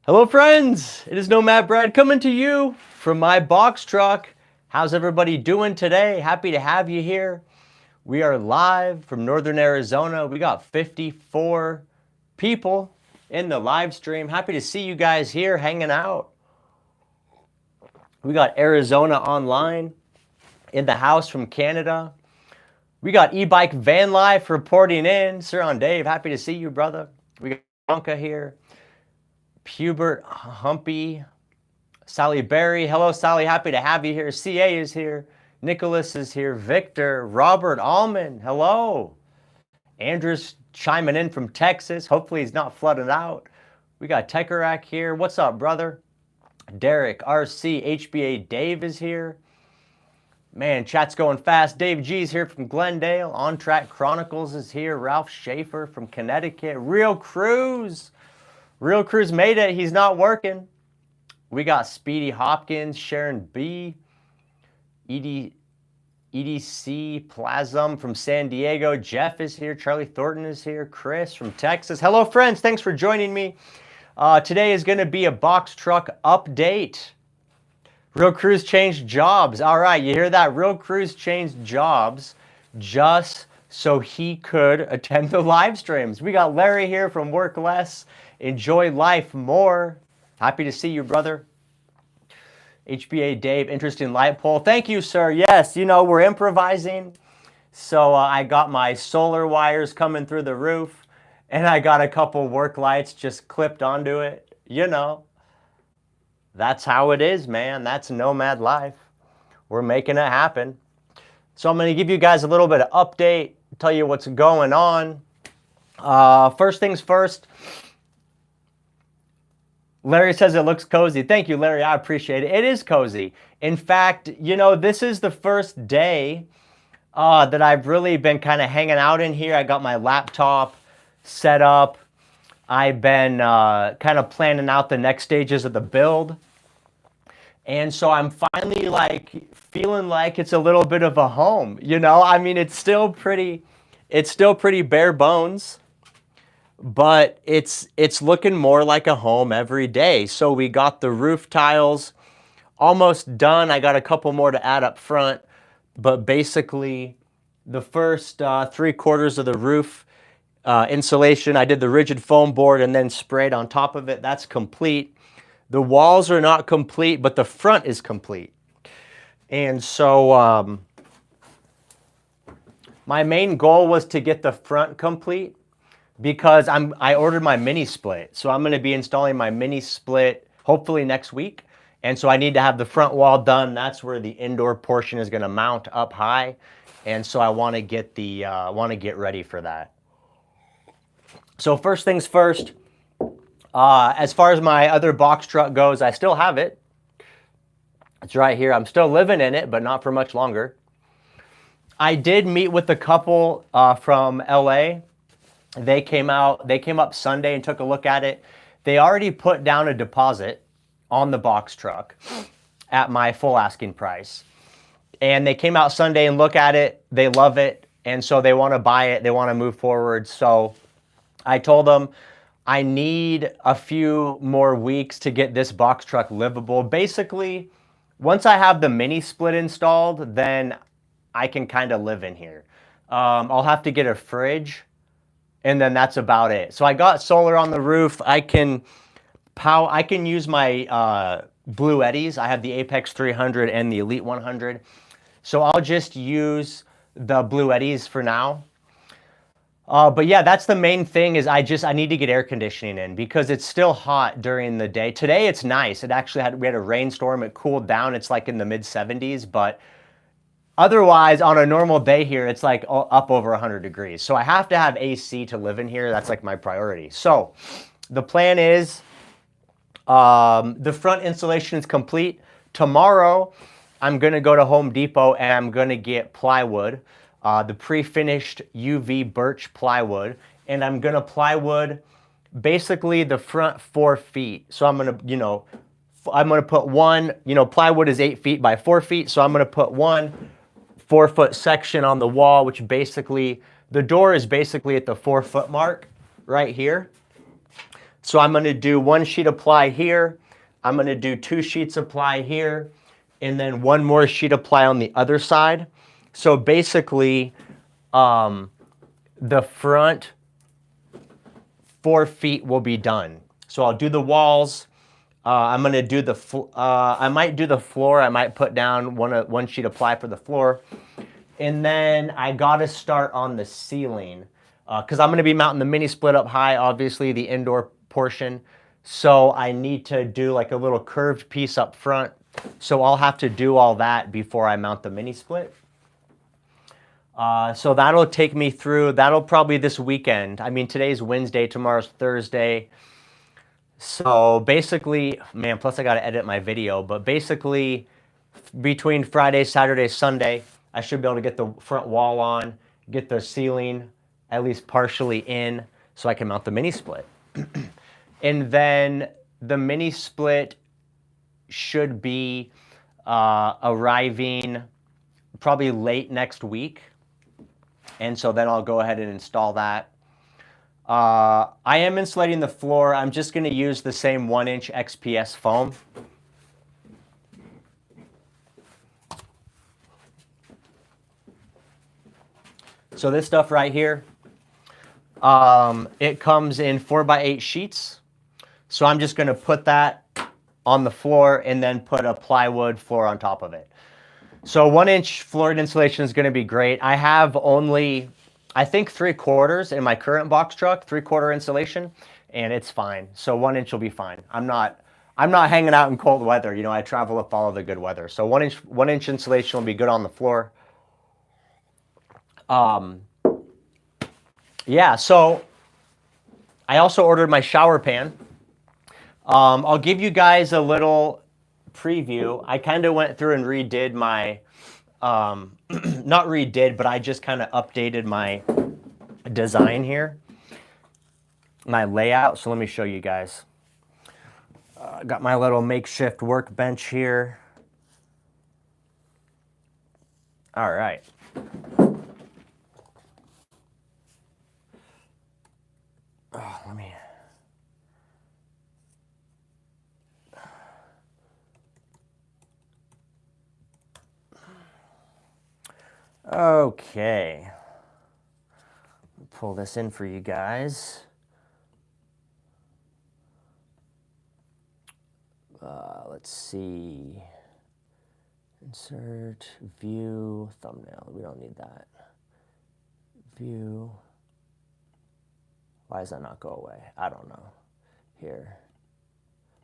Hello friends, it is Nomad Brad coming to you from my box truck. How's everybody doing today? Happy to have you here. We are live from Northern Arizona. We got 54 people in the live stream. Happy to see you guys here hanging out. We got Arizona online, in the house from Canada. We got e-bike van life reporting in. Sir on Dave, happy to see you, brother. We got Bronca here. Hubert Humpy, Sally Berry. Hello, Sally. Happy to have you here. CA is here. Nicholas is here. Victor, Robert Allman. Hello. Andrew's chiming in from Texas. Hopefully he's not flooded out. We got Tekarak here. What's up, brother? Derek, RC, HBA Dave is here. Man, chat's going fast. Dave G's here from Glendale. On Track Chronicles is here. Ralph Schaefer from Connecticut. Real Cruz. Real Cruz made it. He's not working. We got Speedy Hopkins, Sharon B, EDC Plasm from San Diego. Jeff is here. Charlie Thornton is here. Chris from Texas. Hello, friends. Thanks for joining me. Today is going to be a box truck update. Real Cruz changed jobs. All right, you hear that? Real Cruz changed jobs just so he could attend the live streams. We got Larry here from Work Less, Enjoy Life More. Happy to see you, brother. HBA Dave, interesting light pole. Thank you, sir. Yes, you know, we're improvising. So I got my solar wires coming through the roof, and I got a couple work lights just clipped onto it. You know, that's how it is, man. That's nomad life. We're making it happen. So I'm going to give you guys a little bit of update, tell you what's going on. First things first. Larry says it looks cozy. Thank you, Larry. I appreciate it. It is cozy. In fact, you know, this is the first day that I've really been kind of hanging out in here. I got my laptop set up. I've been kind of planning out the next stages of the build. And so I'm finally like feeling like it's a little bit of a home. You know, I mean, it's still pretty bare bones. But it's looking more like a home every day. So we got the roof tiles almost done. I got a couple more to add up front. But basically, the first 3/4 of the roof insulation, I did the rigid foam board and then sprayed on top of it. That's complete. The walls are not complete, but the front is complete. And so my main goal was to get the front complete, because I ordered my mini split. So I'm going to be installing my mini split hopefully next week. And so I need to have the front wall done. That's where the indoor portion is going to mount up high. And so I want to get ready for that. So first things first, as far as my other box truck goes, I still have it. It's right here. I'm still living in it, but not for much longer. I did meet with a couple from LA. They came up Sunday and took a look at it. They already put down a deposit on the box truck at my full asking price. And they came out Sunday and look at it. They love it. And so they want to buy it. They want to move forward. So I told them I need a few more weeks to get this box truck livable. Basically, once I have the mini split installed, then I can kind of live in here. I'll have to get a fridge, and then that's about it. So I got solar on the roof. I can use my Blue Eddies. I have the Apex 300 and the Elite 100. So I'll just use the Blue Eddies for now. But yeah, that's the main thing, is I need to get air conditioning in, because it's still hot during the day. Today it's nice. We had a rainstorm. It cooled down. It's like in the mid 70s, but otherwise, on a normal day here, it's like up over 100 degrees. So I have to have AC to live in here. That's like my priority. So the plan is the front insulation is complete. Tomorrow, I'm going to go to Home Depot and I'm going to get plywood, the pre-finished UV birch plywood. And I'm going to plywood basically the front 4 feet. So I'm going to, put one, plywood is 8 feet by 4 feet. So I'm going to put one 4-foot section on the wall, which basically, the door is basically at the 4-foot mark right here. So I'm going to do 1 sheet of ply here. I'm going to do 2 sheets of ply here, and then 1 more sheet of ply on the other side. So basically, the front 4 feet will be done. So I'll do the walls. I'm going to do the, I might do the floor. I might put down 1 sheet of ply for the floor. And then I got to start on the ceiling because I'm going to be mounting the mini split up high, obviously the indoor portion. So I need to do like a little curved piece up front. So I'll have to do all that before I mount the mini split. So that'll take me through, that'll probably this weekend. I mean, today's Wednesday, tomorrow's Thursday. So basically, man, plus I got to edit my video, but basically between Friday, Saturday, Sunday, I should be able to get the front wall on, get the ceiling at least partially in so I can mount the mini split. And then the mini split should be arriving probably late next week. And so then I'll go ahead and install that. I am insulating the floor. I'm just going to use the same 1-inch XPS foam. So this stuff right here, it comes in 4x8 sheets. So I'm just going to put that on the floor and then put a plywood floor on top of it. So 1-inch floored insulation is going to be great. I have only, I think 3/4 in my current box truck, 3/4 insulation, and it's fine. So 1-inch will be fine. I'm not hanging out in cold weather. You know, I travel to follow the good weather. So 1-inch insulation will be good on the floor. Yeah, so I also ordered my shower pan. I'll give you guys a little preview. I kind of went through and redid my, not redid, but I just kind of updated my design here, my layout. So let me show you guys. Got my little makeshift workbench here. All right. Oh, let me. Okay. Pull this in for you guys. Let's see. Insert, view, thumbnail. We don't need that. View. Why does that not go away? I don't know. Here.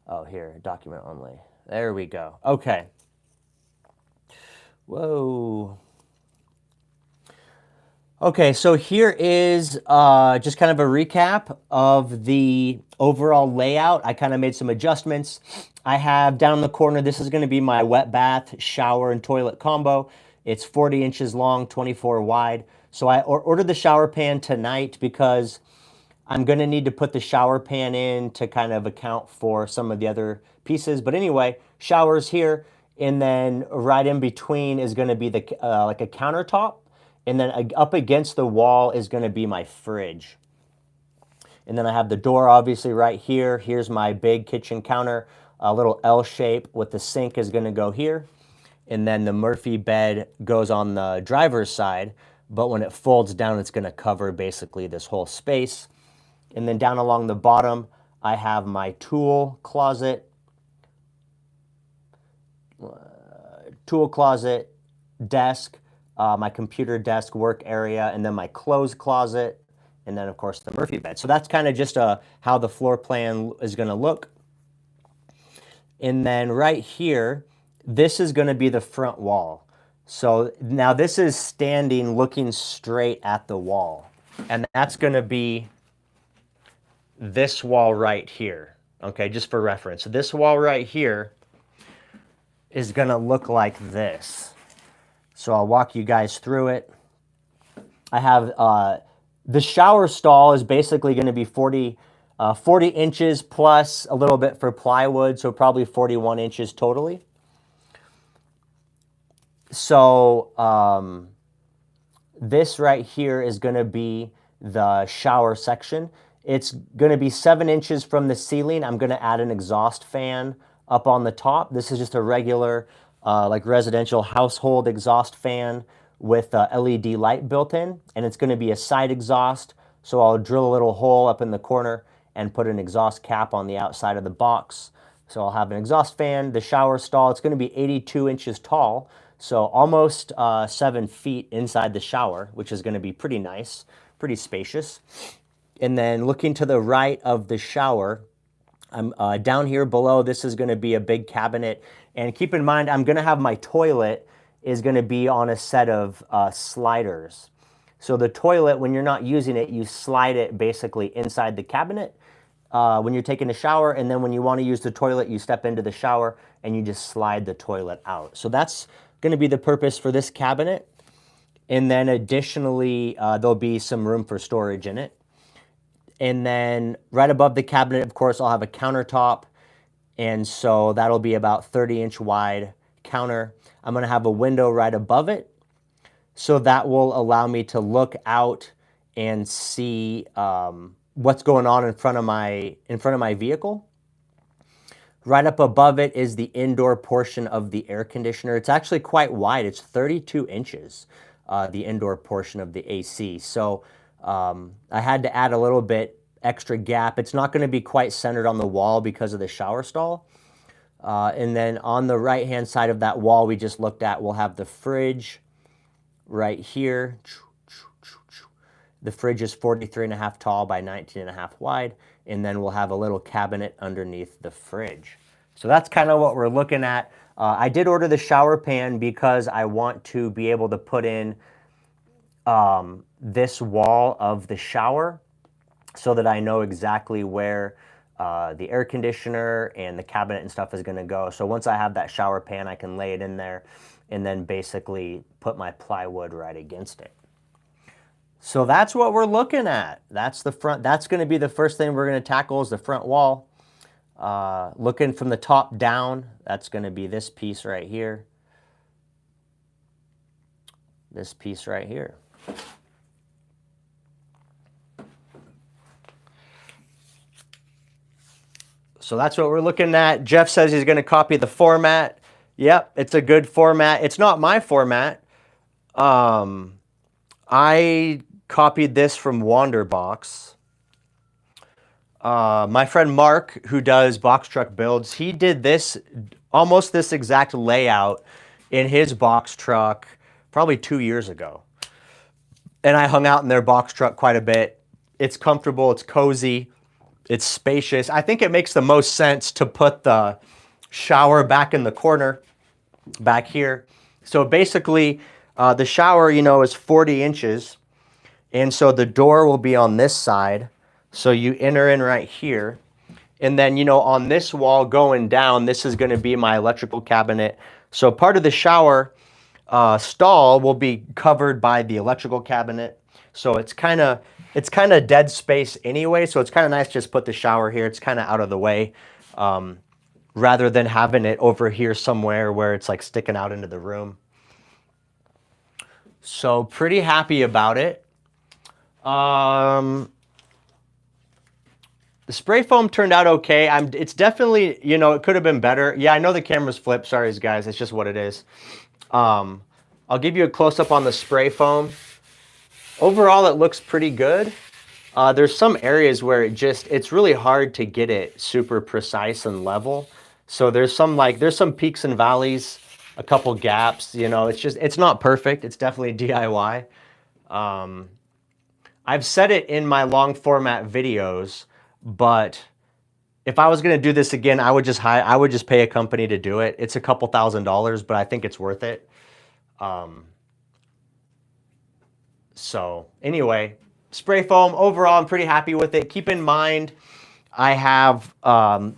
Oh, here, document only. There we go. Okay. Whoa. Okay, so here is just kind of a recap of the overall layout. I kind of made some adjustments. I have down in the corner, this is going to be my wet bath, shower, and toilet combo. It's 40 inches long, 24 wide. So I ordered the shower pan tonight because I'm going to need to put the shower pan in to kind of account for some of the other pieces. But anyway, shower's here, and then right in between is going to be the like a countertop. And then up against the wall is going to be my fridge. And then I have the door obviously right here. Here's my big kitchen counter, a little L shape with the sink is going to go here. And then the Murphy bed goes on the driver's side. But when it folds down, it's going to cover basically this whole space. And then down along the bottom, I have my tool closet, desk, my computer desk work area, and then my clothes closet, and then of course the Murphy bed. So that's kind of just how the floor plan is going to look. And then right here, this is going to be the front wall. So now this is standing looking straight at the wall, and that's going to be this wall right here. Okay, just for reference. So this wall right here is going to look like this. So I'll walk you guys through it. I have the shower stall is basically going to be 40 inches plus a little bit for plywood, so probably 41 inches totally. So this right here is going to be the shower section. It's going to be 7 inches from the ceiling. I'm going to add an exhaust fan up on the top. This is just a regular like residential household exhaust fan with a LED light built in, and it's going to be a side exhaust. So I'll drill a little hole up in the corner and put an exhaust cap on the outside of the box. So I'll have an exhaust fan, the shower stall. It's going to be 82 inches tall, so almost 7 feet inside the shower, which is going to be pretty nice, pretty spacious. And then looking to the right of the shower, I'm down here below, this is going to be a big cabinet. And keep in mind, I'm going to have my toilet is going to be on a set of sliders. So the toilet, when you're not using it, you slide it basically inside the cabinet when you're taking a shower, and then when you want to use the toilet, you step into the shower and you just slide the toilet out. So that's going to be the purpose for this cabinet. And then additionally, there'll be some room for storage in it. And then right above the cabinet, of course, I'll have a countertop. And so that'll be about 30-inch wide counter. I'm going to have a window right above it. So that will allow me to look out and see what's going on in front of my vehicle. Right up above it is the indoor portion of the air conditioner. It's actually quite wide. It's 32 inches, the indoor portion of the AC. So I had to add a little bit extra gap. It's not going to be quite centered on the wall because of the shower stall. And then on the right-hand side of that wall we just looked at, we'll have the fridge right here. The fridge is 43.5 tall by 19.5 wide, and then we'll have a little cabinet underneath the fridge. So that's kind of what we're looking at. I did order the shower pan because I want to be able to put in this wall of the shower so that I know exactly where the air conditioner and the cabinet and stuff is going to go. So once I have that shower pan, I can lay it in there and then basically put my plywood right against it. So that's what we're looking at. That's the front. That's going to be the first thing we're going to tackle is the front wall. Looking from the top down, that's going to be this piece right here. This piece right here. So that's what we're looking at. Jeff says he's going to copy the format. Yep, it's a good format. It's not my format. I copied this from Wanderbox. My friend Mark, who does box truck builds, he did this, almost this exact layout in his box truck probably 2 years ago. And I hung out in their box truck quite a bit. It's comfortable, it's cozy, it's spacious. I think it makes the most sense to put the shower back in the corner, back here. So basically, the shower, you know, is 40 inches. And so the door will be on this side. So you enter in right here. And then, you know, on this wall going down, this is going to be my electrical cabinet. So part of the shower stall will be covered by the electrical cabinet. So it's kind of dead space anyway. So it's kind of nice just put the shower here. It's kind of out of the way rather than having it over here somewhere where it's like sticking out into the room. So pretty happy about it. The spray foam turned out okay. It's definitely, you know, it could have been better. Yeah, I know the camera's flipped. Sorry, guys. It's just what it is. I'll give you a close-up on the spray foam. Overall, it looks pretty good. There's some areas where it's really hard to get it super precise and level. So there's some peaks and valleys, a couple gaps, you know, it's not perfect. It's definitely DIY. I've said it in my long format videos, but if I was going to do this again, I would just pay a company to do it. It's a couple $1,000s, but I think it's worth it. So anyway, spray foam, overall, I'm pretty happy with it. Keep in mind, I have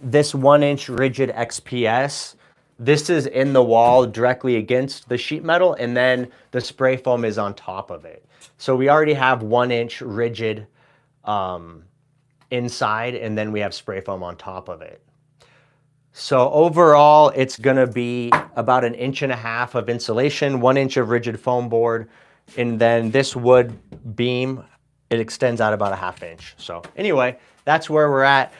this 1-inch rigid XPS. This is in the wall directly against the sheet metal, and then the spray foam is on top of it. So we already have 1-inch rigid inside, and then we have spray foam on top of it. So overall, it's gonna be about 1.5 inches of insulation, 1 inch of rigid foam board, and then this wood beam it extends out about a 1/2 inch. So anyway, that's where we're at.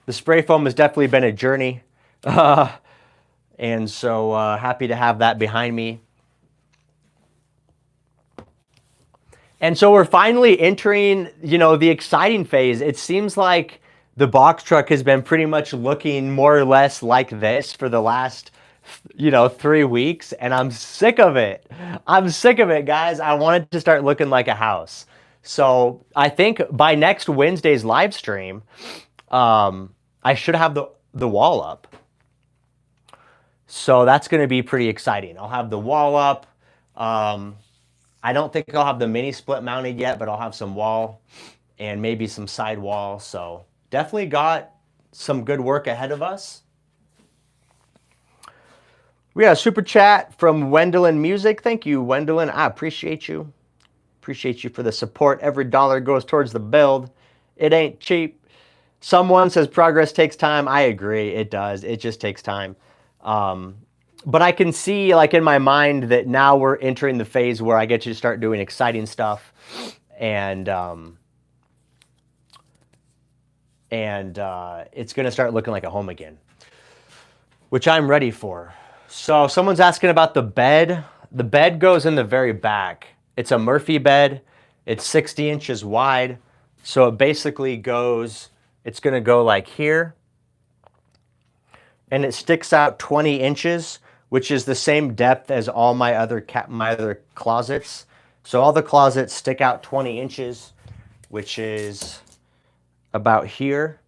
The spray foam has definitely been a journey. And so happy to have that behind me. And so we're finally entering, the exciting phase. It seems like the box truck has been pretty much looking more or less like this for the last, 3 weeks, and I'm sick of it. I'm sick of it, guys. I want it to start looking like a house. So I think by next Wednesday's live stream, I should have the wall up. So that's going to be pretty exciting. I'll have the wall up. I don't think I'll have the mini split mounted yet, but I'll have some wall and maybe some side wall. So definitely got some good work ahead of us. We got a super chat from Wendelin Music. Thank you, Wendelin. I appreciate you. Appreciate you for the support. Every dollar goes towards the build. It ain't cheap. Someone says progress takes time. I agree. It does. It just takes time. But I can see, like, in my mind that now we're entering the phase where I get to start doing exciting stuff, and it's going to start looking like a home again, which I'm ready for. So someone's asking about the bed. The bed goes in the very back. It's a Murphy bed. It's 60 inches wide. So it basically goes, it's going to go like here, and it sticks out 20 inches, which is the same depth as all my other closets. So all the closets stick out 20 inches, which is about here.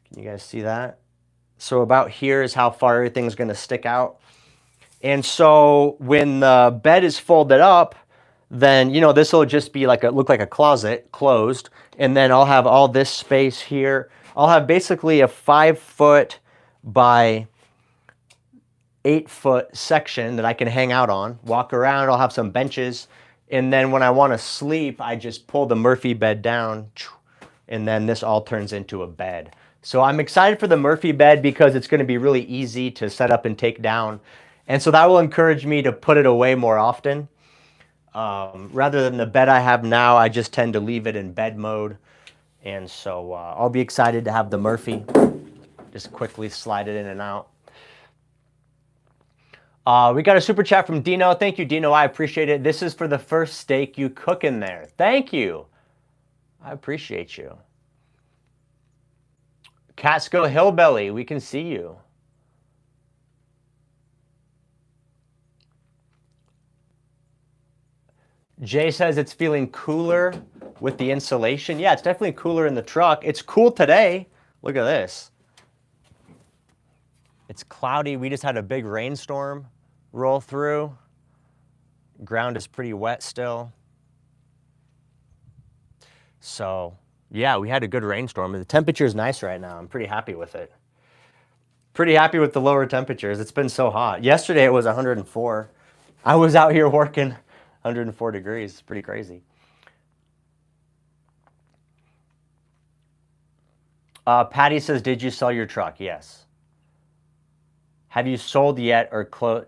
Can you guys see that? So about here is how far everything's going to stick out. And so when the bed is folded up, then, this will just be look like a closet closed. And then I'll have all this space here. I'll have basically a 5-foot by 8-foot section that I can hang out on, walk around. I'll have some benches. And then when I want to sleep, I just pull the Murphy bed down, and then this all turns into a bed. So I'm excited for the Murphy bed because it's going to be really easy to set up and take down. And so that will encourage me to put it away more often. Rather than the bed I have now, I just tend to leave it in bed mode. And so I'll be excited to have the Murphy. Just quickly slide it in and out. We got a super chat from Dino. Thank you, Dino. I appreciate it. This is for the first steak you cook in there. Thank you. I appreciate you. Catskill Hillbilly, we can see you. Jay says it's feeling cooler with the insulation. Yeah, it's definitely cooler in the truck. It's cool today. Look at this. It's cloudy. We just had a big rainstorm roll through. Ground is pretty wet still. So, yeah, we had a good rainstorm. The temperature is nice right now. I'm pretty happy with it. Pretty happy with the lower temperatures. It's been so hot. Yesterday it was 104. I was out here working 104 degrees. It's pretty crazy. Patty says, did you sell your truck? Yes. Have you sold yet or closed?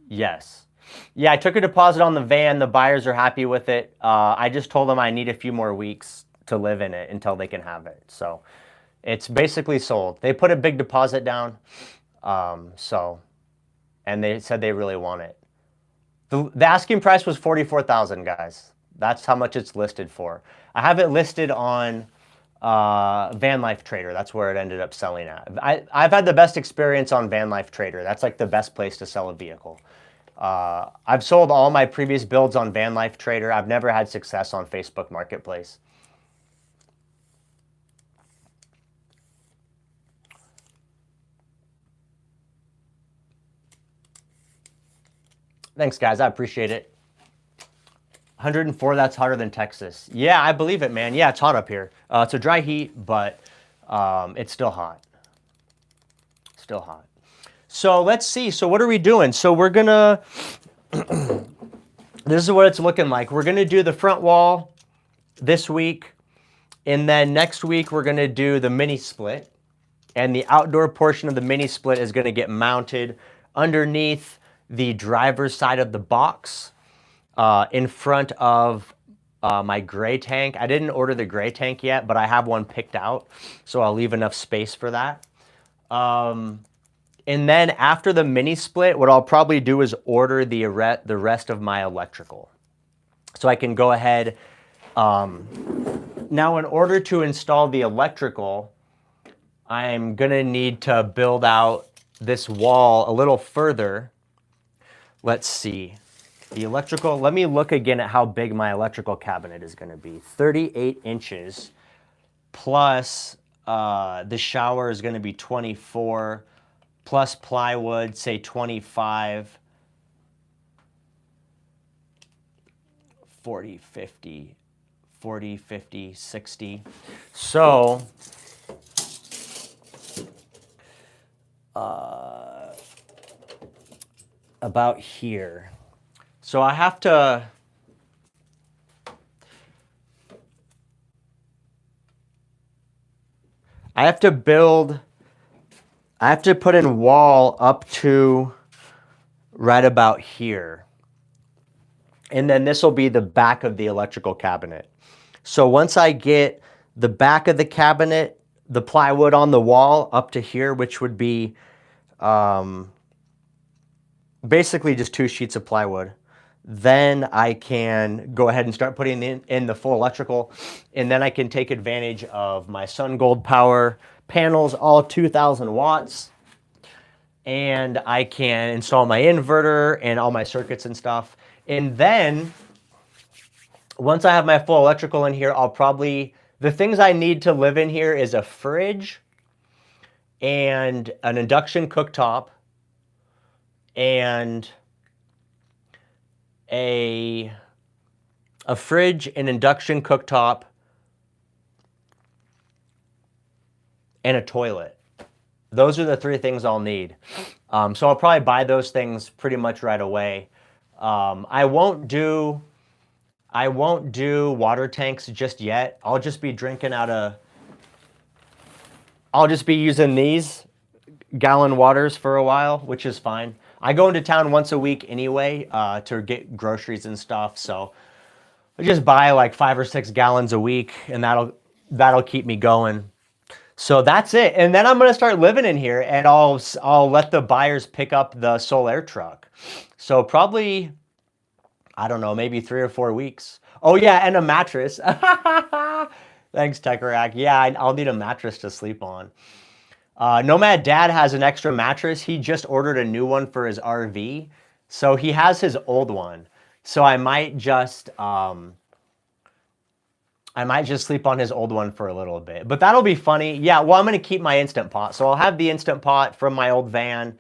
Yes. Yeah, I took a deposit on the van. The buyers are happy with it. I just told them I need a few more weeks to live in it until they can have it. So it's basically sold. They put a big deposit down. And they said they really want it. The asking price was $44,000, guys. That's how much it's listed for. I have it listed on Van Life Trader. That's where it ended up selling at. I've had the best experience on Van Life Trader. That's like the best place to sell a vehicle. I've sold all my previous builds on Van Life Trader. I've never had success on Facebook Marketplace. Thanks, guys. I appreciate it. 104, that's hotter than Texas. Yeah, I believe it, man. Yeah, it's hot up here. It's a dry heat, but it's still hot. Still hot. So let's see. So what are we doing? So we're going to, this is what it's looking like. We're going to do the front wall this week. And then next week, we're going to do the mini split. And the outdoor portion of the mini split is going to get mounted underneath the driver's side of the box. in front of my gray tank. I didn't order the gray tank yet, but I have one picked out, so I'll leave enough space for that. And then after the mini split, what I'll probably do is order the rest of my electrical. So I can go ahead. Now, in order to install the electrical, I'm going to need to build out this wall a little further. Let's see. The electrical, let me look again at how big my electrical cabinet is going to be. 38 inches plus the shower is going to be 24 plus plywood, say 25, 40, 50, 40, 50, 60. So about here. So I have to put in wall up to right about here. And then this will be the back of the electrical cabinet. So once I get the back of the cabinet, the plywood on the wall up to here, which would be basically just 2 sheets of plywood, then I can go ahead and start putting in the full electrical, and then I can take advantage of my Sun Gold Power panels, all 2,000 watts, and I can install my inverter and all my circuits and stuff. And then once I have my full electrical in here, the things I need to live in here is a fridge and an induction cooktop and a fridge, an induction cooktop, and a toilet. Those are the 3 things I'll need. So I'll probably buy those things pretty much right away. I won't do water tanks just yet. I'll just be using these gallon waters for a while, which is fine. I go into town once a week anyway to get groceries and stuff, so I just buy like 5 or 6 gallons a week, and that'll keep me going. So that's it. And then I'm gonna start living in here, and I'll let the buyers pick up the Solaire truck. So probably, I don't know, maybe 3 or 4 weeks. Oh yeah, and a mattress. Thanks, Techerac. Yeah, I'll need a mattress to sleep on. Nomad Dad has an extra mattress. He just ordered a new one for his RV. So he has his old one. So I might just sleep on his old one for a little bit. But that'll be funny. Yeah, well, I'm going to keep my Instant Pot. So I'll have the Instant Pot from my old van.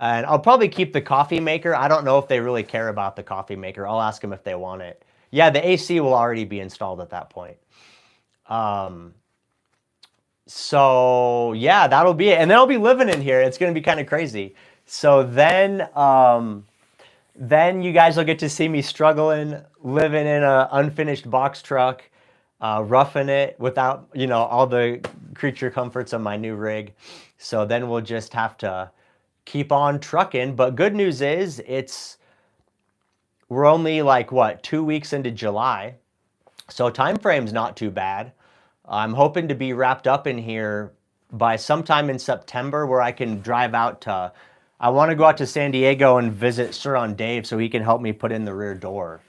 And I'll probably keep the coffee maker. I don't know if they really care about the coffee maker. I'll ask them if they want it. Yeah, the AC will already be installed at that point. So yeah, that'll be it. And then I'll be living in here. It's going to be kind of crazy. So then you guys will get to see me struggling, living in an unfinished box truck, roughing it without, all the creature comforts of my new rig. So then we'll just have to keep on trucking. But good news is we're only like, 2 weeks into July. So time frame's not too bad. I'm hoping to be wrapped up in here by sometime in September, where I can drive out I want to go out to San Diego and visit Suron Dave so he can help me put in the rear door.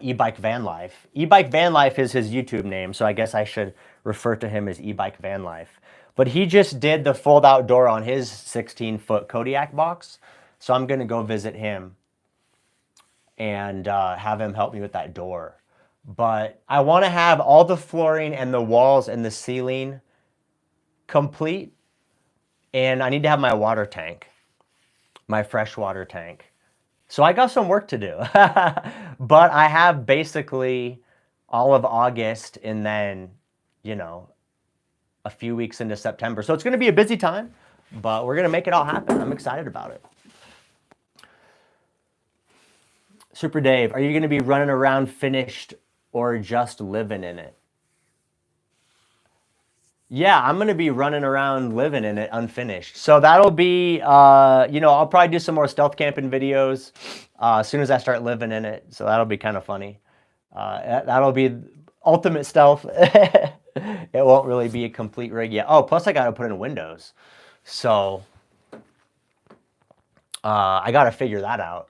E-Bike Van Life. E-Bike Van Life is his YouTube name, so I guess I should refer to him as E-Bike Van Life. But he just did the fold-out door on his 16-foot Kodiak box, so I'm going to go visit him and have him help me with that door. But I want to have all the flooring and the walls and the ceiling complete, and I need to have my water tank, my fresh water tank. So I got some work to do. But I have basically all of August and then, a few weeks into September. So it's going to be a busy time, but we're going to make it all happen. I'm excited about it. Super Dave, are you going to be running around finished or just living in it? Yeah, I'm gonna be running around living in it unfinished. So that'll be, I'll probably do some more stealth camping videos as soon as I start living in it. So that'll be kind of funny. That'll be ultimate stealth. It won't really be a complete rig yet. Oh, plus I got to put in windows. So I got to figure that out.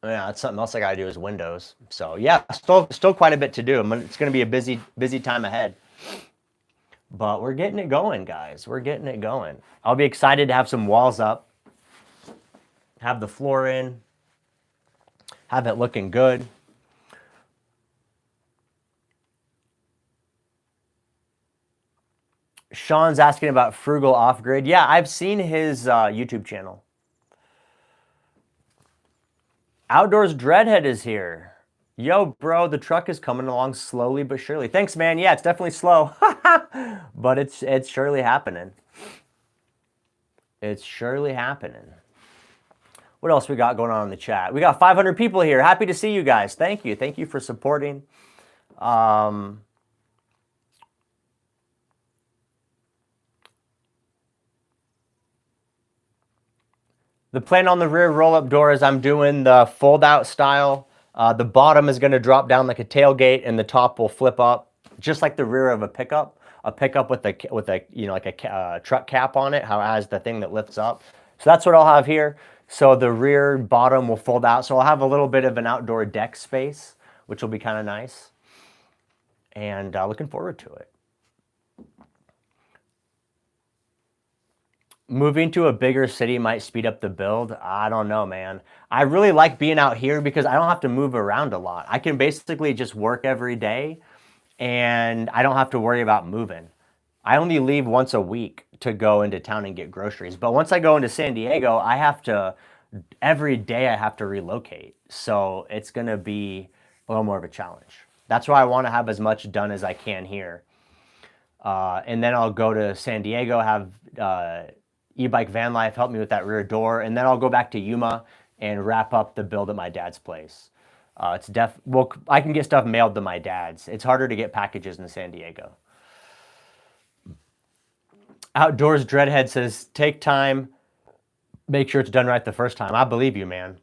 Yeah, that's something else I got to do is windows. So yeah, still quite a bit to do. It's going to be a busy time ahead. But we're getting it going, guys. We're getting it going. I'll be excited to have some walls up, have the floor in, have it looking good. Sean's asking about Frugal Off-Grid. Yeah, I've seen his YouTube channel. Outdoors Dreadhead is here. Yo, bro, the truck is coming along slowly but surely. Thanks, man. Yeah, it's definitely slow, but it's surely happening. It's surely happening. What else we got going on in the chat? We got 500 people here. Happy to see you guys. Thank you. Thank you for supporting. The plan on the rear roll-up door is I'm doing the fold-out style. The bottom is going to drop down like a tailgate, and the top will flip up, just like the rear of a pickup. A pickup with a truck cap on it, how it has the thing that lifts up. So that's what I'll have here. So the rear bottom will fold out. So I'll have a little bit of an outdoor deck space, which will be kind of nice. And looking forward to it. Moving to a bigger city might speed up the build. I don't know, man. I really like being out here because I don't have to move around a lot. I can basically just work every day and I don't have to worry about moving. I only leave once a week to go into town and get groceries. But once I go into San Diego, every day I have to relocate. So it's going to be a little more of a challenge. That's why I want to have as much done as I can here. And then I'll go to San Diego, have e-bike van life help me with that rear door, and then I'll go back to Yuma and wrap up the build at my dad's place. I can get stuff mailed to my dad's. It's harder to get packages in San Diego. Outdoors Dreadhead says, take time, make sure it's done right the first time. I believe you, man.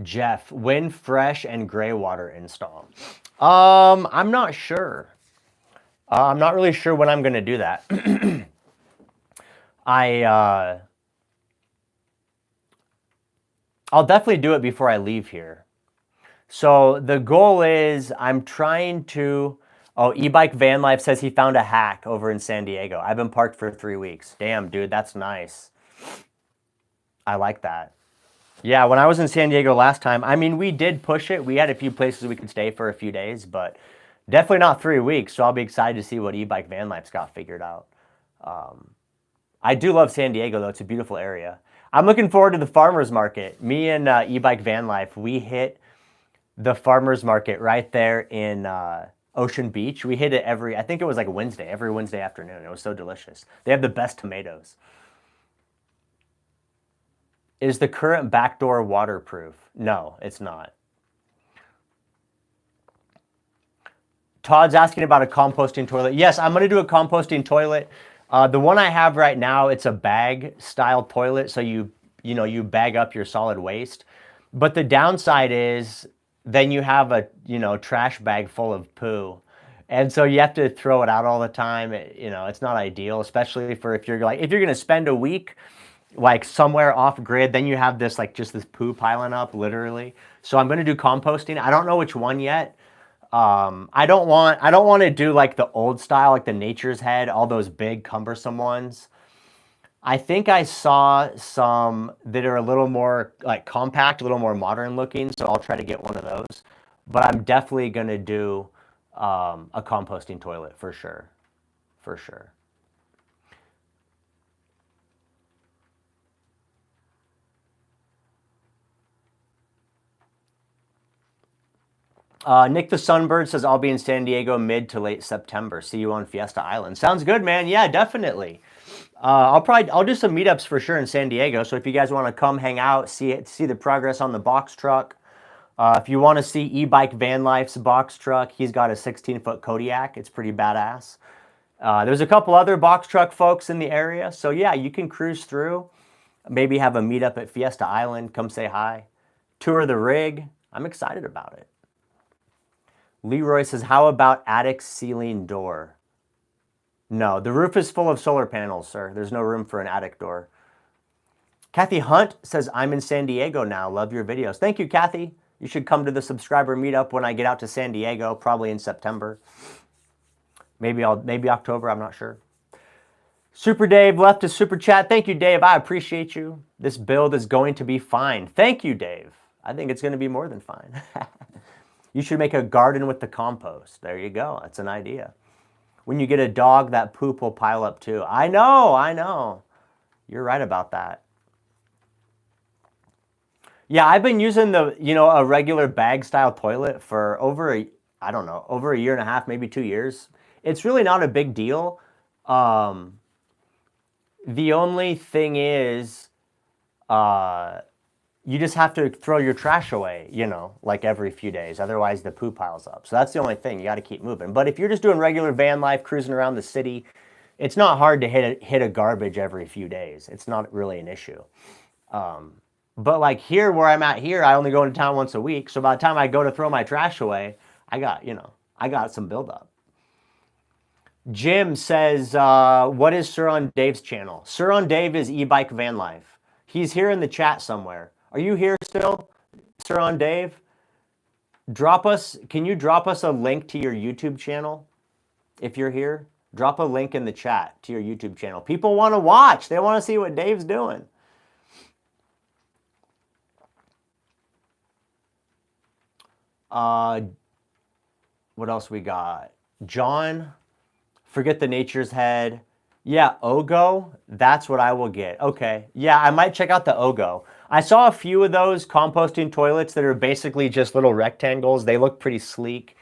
Jeff, when fresh and gray water install? I'm not sure. I'm not really sure when I'm going to do that. I'll definitely do it before I leave here. So the goal is I'm trying to... Oh, e-bike van life says he found a hack over in San Diego. I've been parked for 3 weeks. Damn, dude, that's nice. I like that. Yeah, when I was in San Diego last time, I mean, we did push it. We had a few places we could stay for a few days, but definitely not 3 weeks. So I'll be excited to see what e-bike van life's got figured out. I do love San Diego, though. It's a beautiful area. I'm looking forward to the farmer's market. Me and e-bike van life, we hit the farmer's market right there in Ocean Beach. We hit it every Wednesday afternoon. It was so delicious. They have the best tomatoes. Is the current back door waterproof? No, it's not. Todd's asking about a composting toilet. Yes, I'm going to do a composting toilet. The one I have right now, it's a bag style toilet. So you bag up your solid waste. But the downside is then you have a, trash bag full of poo. And so you have to throw it out all the time. It's not ideal, especially if you're going to spend a week like somewhere off grid, then you have this just this poo piling up literally. So I'm going to do composting. I don't know which one yet. I don't want to do like the old style, like the Nature's Head, all those big cumbersome ones. I think I saw some that are a little more like compact, a little more modern looking. So I'll try to get one of those, but I'm definitely going to do a composting toilet for sure. For sure. Nick the Sunbird says, I'll be in San Diego mid to late September. See you on Fiesta Island. Sounds good, man. Yeah, definitely. I'll do some meetups for sure in San Diego. So if you guys want to come hang out, see the progress on the box truck. If you want to see E-Bike Van Life's box truck, he's got a 16-foot Kodiak. It's pretty badass. There's a couple other box truck folks in the area. So yeah, you can cruise through. Maybe have a meetup at Fiesta Island. Come say hi. Tour the rig. I'm excited about it. Leroy says, how about attic ceiling door? No, the roof is full of solar panels, sir. There's no room for an attic door. Kathy Hunt says, I'm in San Diego now. Love your videos. Thank you, Kathy. You should come to the subscriber meetup when I get out to San Diego, probably in September. Maybe October, I'm not sure. Super Dave left a super chat. Thank you, Dave. I appreciate you. This build is going to be fine. Thank you, Dave. I think it's going to be more than fine. You should make a garden with the compost. There you go. That's an idea. When you get a dog, that poop will pile up too. I know. You're right about that. Yeah, I've been using a regular bag style toilet for over a year and a half, maybe 2 years. It's really not a big deal. The only thing is, you just have to throw your trash away, like every few days. Otherwise, the poo piles up. So that's the only thing. You got to keep moving. But if you're just doing regular van life, cruising around the city, it's not hard to hit a garbage every few days. It's not really an issue. But like here, where I'm at here, I only go into town once a week. So by the time I go to throw my trash away, I got some buildup. Jim says, what is Sir on Dave's channel? Sir on Dave is e-bike van life. He's here in the chat somewhere. Are you here still, Sir on Dave? Can you drop us a link to your YouTube channel? If you're here, drop a link in the chat to your YouTube channel. People want to watch. They want to see what Dave's doing. What else we got? John, forget the nature's head. Yeah, Ogo, that's what I will get. Okay, yeah, I might check out the Ogo. I saw a few of those composting toilets that are basically just little rectangles. They look pretty sleek.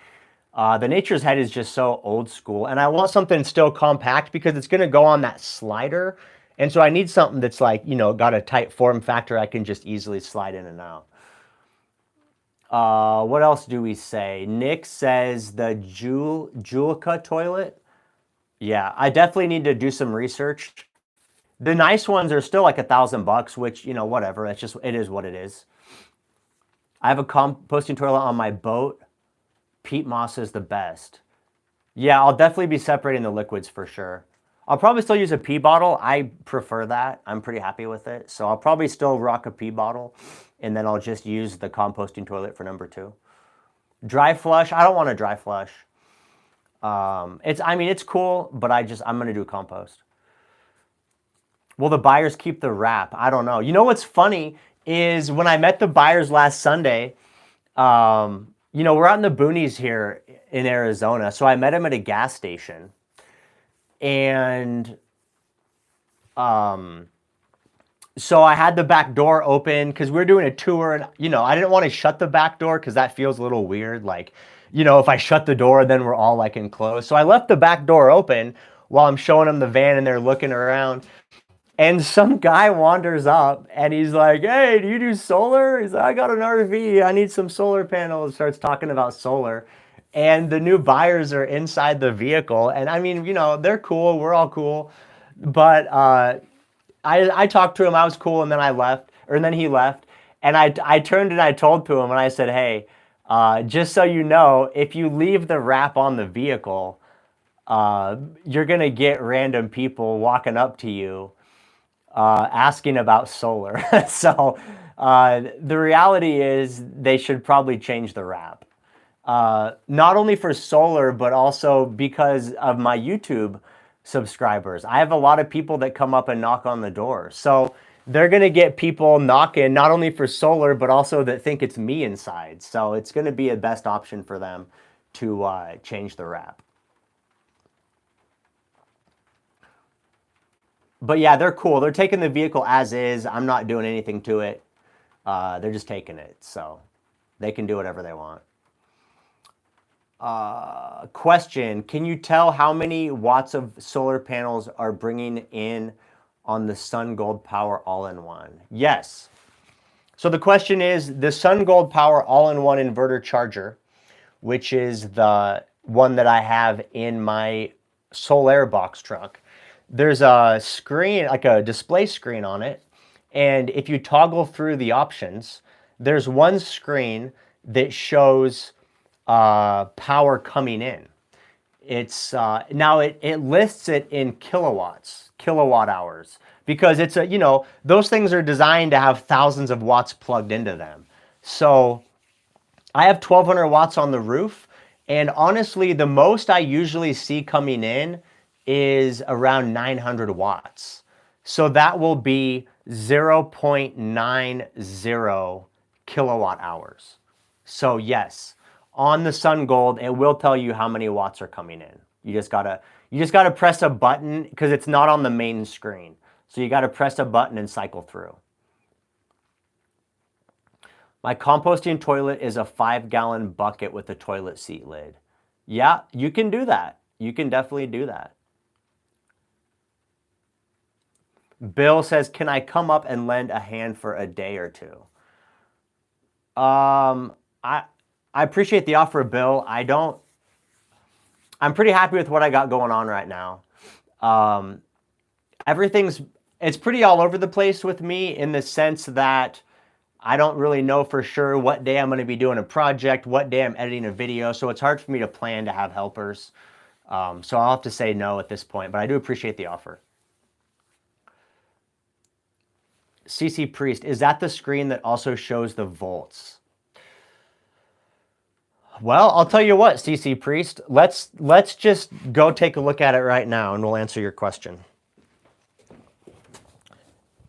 The nature's head is just so old school, and I want something still compact because it's gonna go on that slider. And so I need something that's like, got a tight form factor I can just easily slide in and out. What else do we say? Nick says the Julica toilet. Yeah, I definitely need to do some research. The nice ones are still like $1,000, which, whatever. It is what it is. I have a composting toilet on my boat. Peat moss is the best. Yeah, I'll definitely be separating the liquids for sure. I'll probably still use a pee bottle. I prefer that. I'm pretty happy with it. So I'll probably still rock a pee bottle, and then I'll just use the composting toilet for number 2. Dry flush. I don't want a dry flush. It's cool, but I'm going to do compost. Will the buyers keep the wrap? I don't know. You know what's funny is when I met the buyers last Sunday, we're out in the boonies here in Arizona. So I met them at a gas station, and, so I had the back door open because we were doing a tour, and, I didn't want to shut the back door because that feels a little weird. Like, if I shut the door, then we're all like enclosed. So I left the back door open while I'm showing them the van, and they're looking around. And some guy wanders up and he's like, hey, do you do solar? He's like, I got an RV. I need some solar panels. Starts talking about solar. And the new buyers are inside the vehicle. And they're cool. We're all cool. But I talked to him. I was cool. And then then he left. And I turned and I told to him, and I said, hey, just so you know, if you leave the wrap on the vehicle, you're going to get random people walking up to you asking about solar. So the reality is they should probably change the wrap. Not only for solar, but also because of my YouTube subscribers. I have a lot of people that come up and knock on the door. So they're going to get people knocking not only for solar, but also that think it's me inside. So it's going to be a best option for them to change the wrap. But yeah, they're cool. They're taking the vehicle as is. I'm not doing anything to it. They're just taking it. So they can do whatever they want. Question, can you tell how many watts of solar panels are bringing in on the Sun Gold Power All-in-One? Yes. So the question is, the Sun Gold Power All-in-One inverter charger, which is the one that I have in my Solaire box truck, there's a screen, like a display screen on it. And if you toggle through the options, there's one screen that shows power coming in. It's now it lists it in kilowatts, kilowatt hours, because it's a, you know, those things are designed to have thousands of watts plugged into them. So I have 1200 watts on the roof, and honestly, the most I usually see coming in is around 900 watts. So that will be 0.90 kilowatt hours. So yes, on the Sun Gold, it will tell you how many watts are coming in. You just gotta press a button because it's not on the main screen. So you gotta press a button and cycle through. My composting toilet is a 5-gallon bucket with a toilet seat lid. Yeah, you can do that. You can definitely do that. Bill says, can I come up and lend a hand for a day or two? I appreciate the offer, Bill. I'm pretty happy with what I got going on right now. It's pretty all over the place with me in the sense that I don't really know for sure what day I'm going to be doing a project, what day I'm editing a video. So it's hard for me to plan to have helpers. So I'll have to say no at this point, but I do appreciate the offer. CC Priest, is that the screen that also shows the volts? Well, I'll tell you what, CC Priest, let's just go take a look at it right now and we'll answer your question.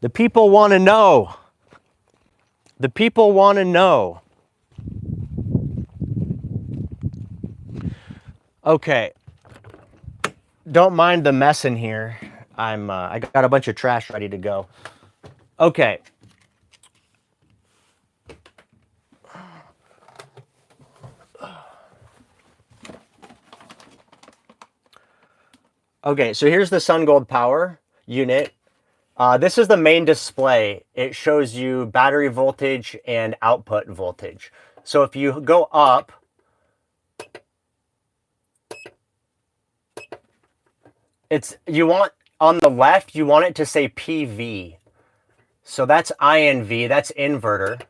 The people want to know. The people want to know. Okay. Don't mind the mess in here. I got a bunch of trash ready to go. Okay. Okay, so here's the Sun Gold Power unit. This is the main display. It shows you battery voltage and output voltage. So if you go up, on the left, you want it to say PV. So that's INV, that's inverter,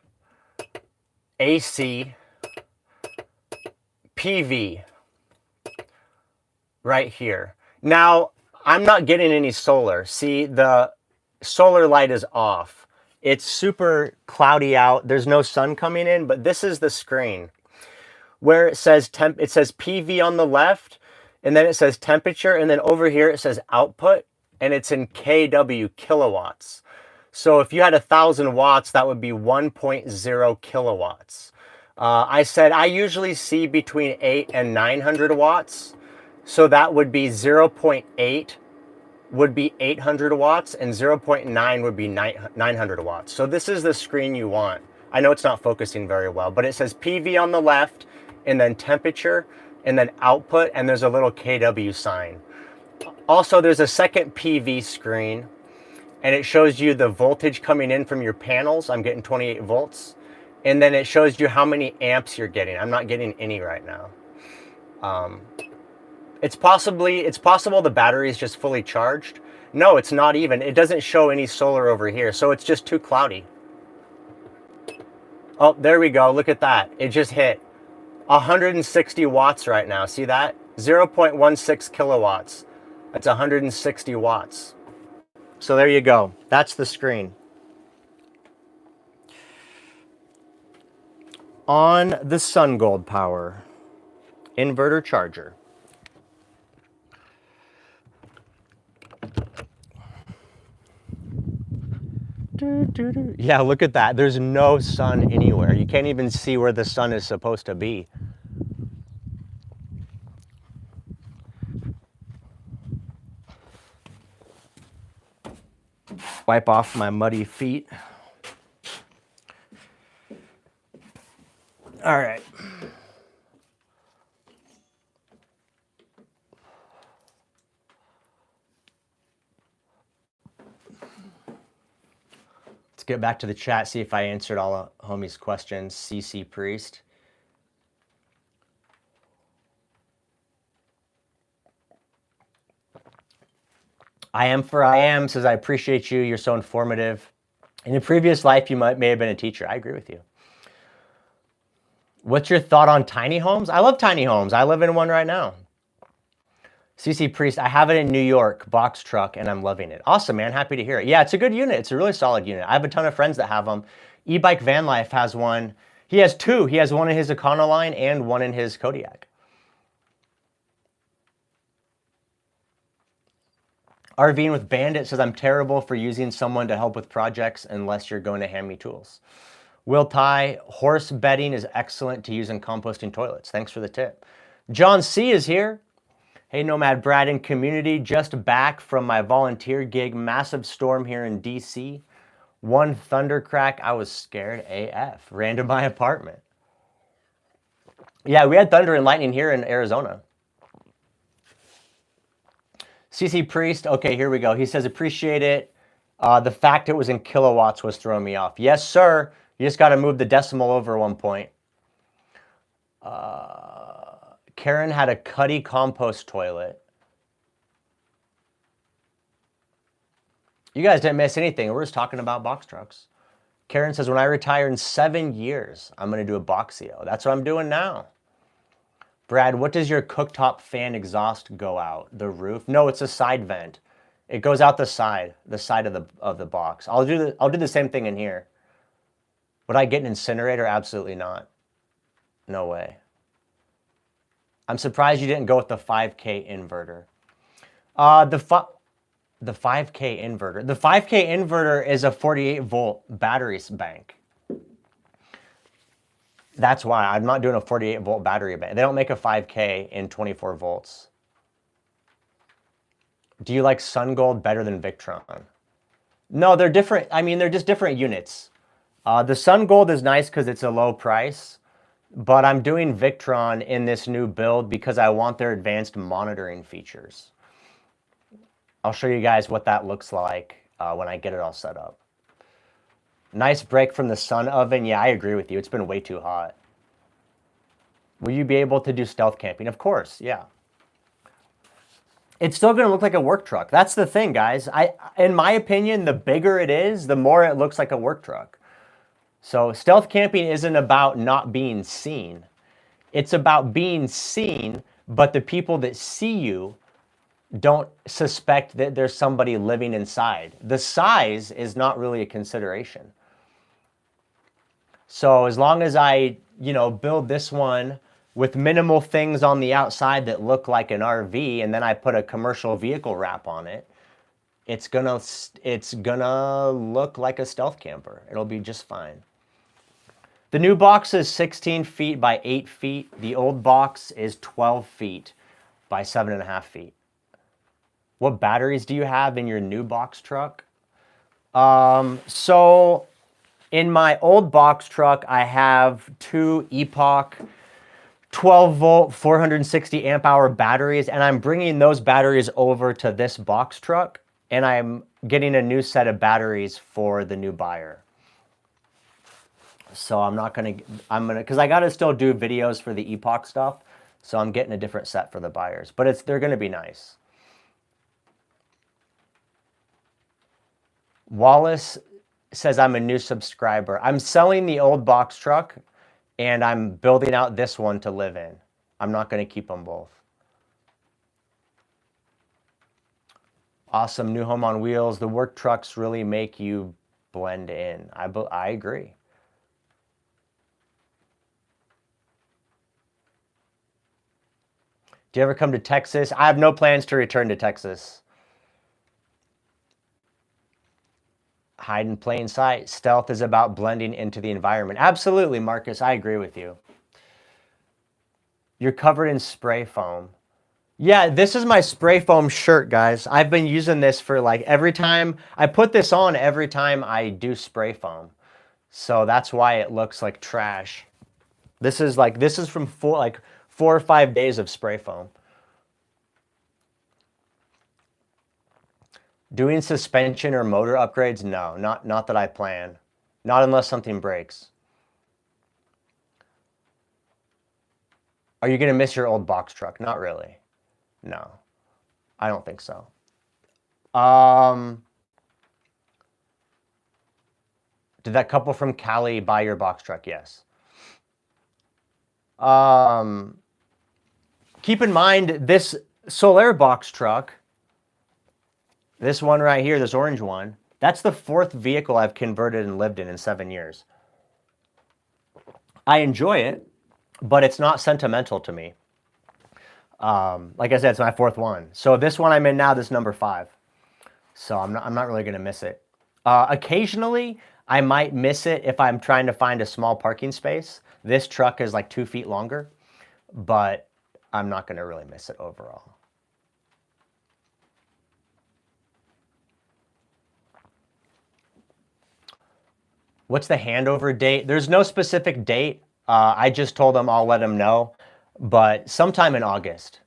AC, PV, right here. Now, I'm not getting any solar. See, the solar light is off. It's super cloudy out. There's no sun coming in, but this is the screen where it says PV on the left, and then it says temperature, and then over here it says output, and it's in kW, kilowatts. So if you had 1,000 watts, that would be 1.0 kilowatts. I said I usually see between 800 and 900 watts. So that would be 0.8 would be 800 watts and 0.9 would be 900 watts. So this is the screen you want. I know it's not focusing very well, but it says PV on the left and then temperature and then output, and there's a little kW sign. Also, there's a second PV screen and it shows you the voltage coming in from your panels. I'm getting 28 volts. And then it shows you how many amps you're getting. I'm not getting any right now. It's possible the battery is just fully charged. No, it's not even. It doesn't show any solar over here, so it's just too cloudy. Oh, there we go. Look at that. It just hit 160 watts right now. See that? 0.16 kilowatts. That's 160 watts. So there you go. That's the screen. On the Sun Gold Power inverter charger. Yeah, look at that. There's no sun anywhere. You can't even see where the sun is supposed to be. Wipe off my muddy feet. All right. Let's get back to the chat, see if I answered all of homie's questions. CC Priest. I am for I am says, I appreciate you. You're so informative. In a previous life, you may have been a teacher. I agree with you. What's your thought on tiny homes? I love tiny homes. I live in one right now. CC Priest, I have it in New York, box truck, and I'm loving it. Awesome, man. Happy to hear it. Yeah, it's a good unit. It's a really solid unit. I have a ton of friends that have them. E-Bike Van Life has one. He has two. He has one in his Econoline and one in his Kodiak. RVing with Bandit says, I'm terrible for using someone to help with projects unless you're going to hand me tools. Will Ty, horse bedding is excellent to use in composting toilets. Thanks for the tip. John C is here. Hey, Nomad Brad and community, just back from my volunteer gig. Massive storm here in DC. One thunder crack, I was scared AF. Ran to my apartment. Yeah, we had thunder and lightning here in Arizona. CC Priest, okay, here we go. He says, appreciate it. The fact it was in kilowatts was throwing me off. Yes, sir. You just got to move the decimal over 1 point. Karen had a Cuddy compost toilet. You guys didn't miss anything. We're just talking about box trucks. Karen says, when I retire in 7 years, I'm going to do a Boxio. That's what I'm doing now. Brad, what does your cooktop fan exhaust go out? The roof? No, it's a side vent. It goes out the side of the box. I'll do the same thing in here. Would I get an incinerator? Absolutely not. No way. I'm surprised you didn't go with the 5K inverter. The 5K inverter. The 5K inverter is a 48-volt battery bank. That's why I'm not doing a 48-volt battery bank. They don't make a 5K in 24 volts. Do you like SunGold better than Victron? No, they're different. I mean, they're just different units. The SunGold is nice because it's a low price, but I'm doing Victron in this new build because I want their advanced monitoring features. I'll show you guys what that looks like when I get it all set up. Nice break from the sun oven. Yeah, I agree with you. It's been way too hot. Will you be able to do stealth camping? Of course, yeah. It's still going to look like a work truck. That's the thing, guys. In my opinion, the bigger it is, the more it looks like a work truck. So stealth camping isn't about not being seen. It's about being seen, but the people that see you don't suspect that there's somebody living inside. The size is not really a consideration. So as long as I, build this one with minimal things on the outside that look like an RV, and then I put a commercial vehicle wrap on it, it's gonna look like a stealth camper. It'll be just fine. The new box is 16 feet by 8 feet. The old box is 12 feet by 7.5 feet. What batteries do you have in your new box truck? So in my old box truck, I have two Epoch 12 volt, 460 amp hour batteries, and I'm bringing those batteries over to this box truck, and I'm getting a new set of batteries for the new buyer. So because I gotta still do videos for the Epoch stuff, so I'm getting a different set for the buyers, but they're gonna be nice. Wallace says, I'm a new subscriber. I'm selling the old box truck and I'm building out this one to live in. I'm not going to keep them both. Awesome. New home on wheels. The work trucks really make you blend in. I agree. Do you ever come to Texas? I have no plans to return to Texas. Hide in plain sight. Stealth is about blending into the environment. Absolutely, Marcus. I agree with you. You're covered in spray foam. Yeah, this is my spray foam shirt, guys. I've been using this for every time. I put this on every time I do spray foam. So that's why it looks like trash. This is from 4 or 5 days of spray foam. Doing suspension or motor upgrades? No, not that I plan. Not unless something breaks. Are you gonna miss your old box truck? Not really. No, I don't think so. Did that couple from Cali buy your box truck? Yes. Keep in mind this Solaire box truck, this one right here, this orange one, that's the 4th vehicle I've converted and lived in 7 years. I enjoy it, but it's not sentimental to me. Like I said, it's my 4th one. So this one I'm in now, this number 5. So I'm not really gonna miss it. Occasionally, I might miss it if I'm trying to find a small parking space. This truck is like 2 feet longer, but I'm not gonna really miss it overall. What's the handover date? There's no specific date. I just told them I'll let them know, but sometime in August.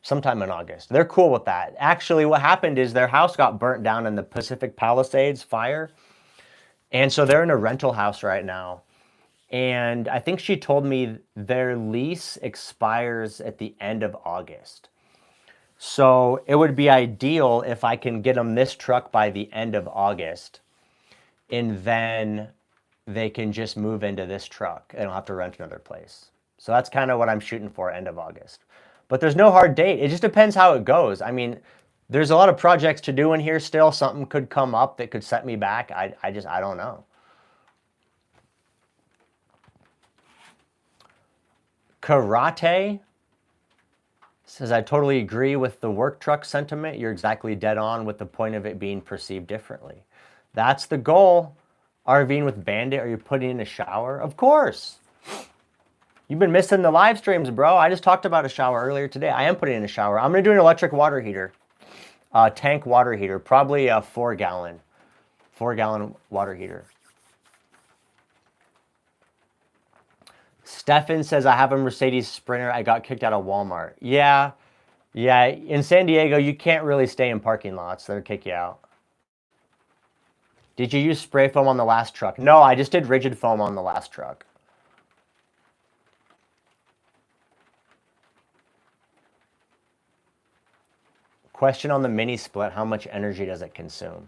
Sometime in August. They're cool with that. Actually, what happened is their house got burnt down in the Pacific Palisades fire. And so they're in a rental house right now. And I think she told me their lease expires at the end of August. So it would be ideal if I can get them this truck by the end of August. And then they can just move into this truck. They don't have to rent another place. So that's kind of what I'm shooting for, end of August. But there's no hard date. It just depends how it goes. I mean, there's a lot of projects to do in here still. Something could come up that could set me back. I don't know. Karate says, I totally agree with the work truck sentiment. You're exactly dead on with the point of it being perceived differently. That's the goal. RVing with Bandit, are you putting in a shower? Of course. You've been missing the live streams, bro. I just talked about a shower earlier today. I am putting in a shower. I'm going to do an electric water heater, tank water heater, probably a 4-gallon water heater. Stefan says, I have a Mercedes Sprinter. I got kicked out of Walmart. Yeah. In San Diego, you can't really stay in parking lots. They'll kick you out. Did you use spray foam on the last truck? No, I just did rigid foam on the last truck. Question on the mini split, how much energy does it consume?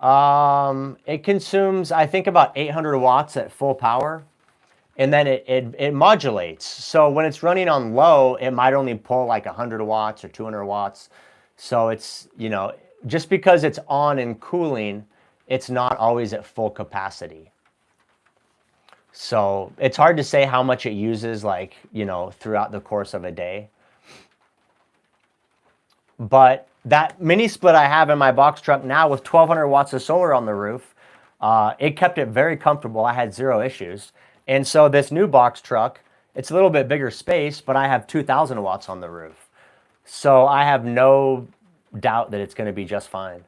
It consumes, I think, about 800 watts at full power, and then it modulates. So when it's running on low, it might only pull like 100 watts or 200 watts. So it's, just because it's on and cooling, it's not always at full capacity. So it's hard to say how much it uses, like, throughout the course of a day. But that mini split I have in my box truck now with 1,200 watts of solar on the roof, it kept it very comfortable. I had 0 issues. And so this new box truck, it's a little bit bigger space, but I have 2,000 watts on the roof. So I have no doubt that it's going to be just fine.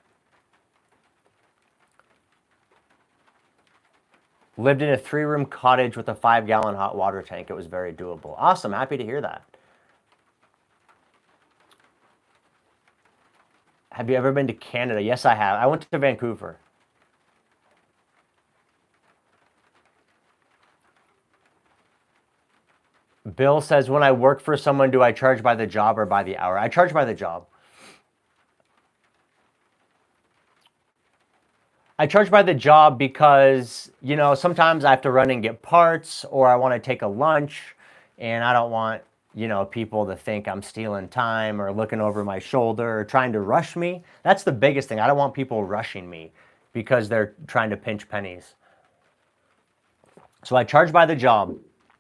Lived in a 3-room cottage with a 5-gallon hot water tank. It was very doable. Awesome. Happy to hear that. Have you ever been to Canada? Yes, I have. I went to Vancouver. Bill says, when I work for someone, do I charge by the job or by the hour? I charge by the job. I charge by the job because, sometimes I have to run and get parts, or I want to take a lunch, and I don't want, people to think I'm stealing time or looking over my shoulder or trying to rush me. That's the biggest thing. I don't want people rushing me because they're trying to pinch pennies. So I charge by the job,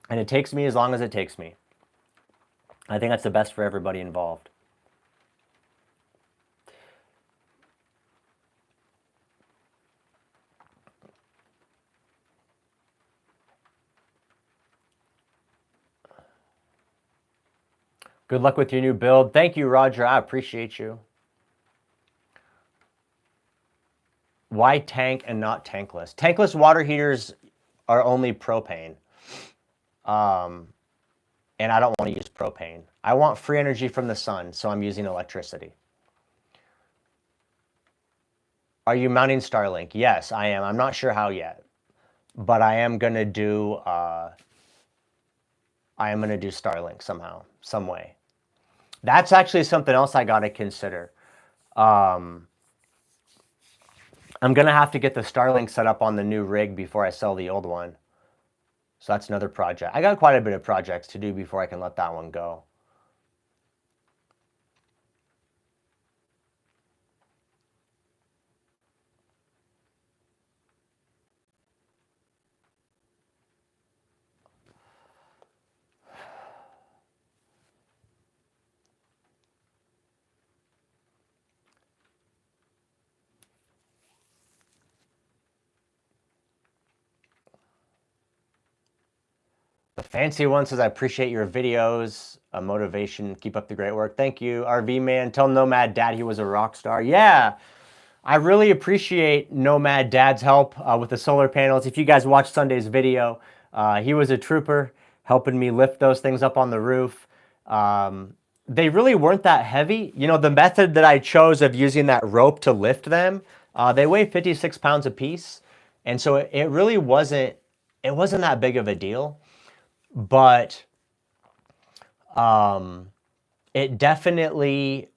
and it takes me as long as it takes me. I think that's the best for everybody involved. Good luck with your new build. Thank you, Roger. I appreciate you. Why tank and not tankless? Tankless water heaters are only propane. And I don't want to use propane. I want free energy from the sun, so I'm using electricity. Are you mounting Starlink? Yes, I am. I'm not sure how yet, but I am gonna do Starlink somehow, some way. That's actually something else I got to consider. I'm gonna have to get the Starlink set up on the new rig before I sell the old one. So that's another project. I got quite a bit of projects to do before I can let that one go. The fancy one says, I appreciate your videos, motivation, keep up the great work. Thank you, RV man. Tell Nomad Dad he was a rock star. Yeah, I really appreciate Nomad Dad's help with the solar panels. If you guys watched Sunday's video, he was a trooper helping me lift those things up on the roof. They really weren't that heavy. You know, the method that I chose of using that rope to lift them, they weigh 56 pounds a piece. And so it really wasn't that big of a deal. But it definitely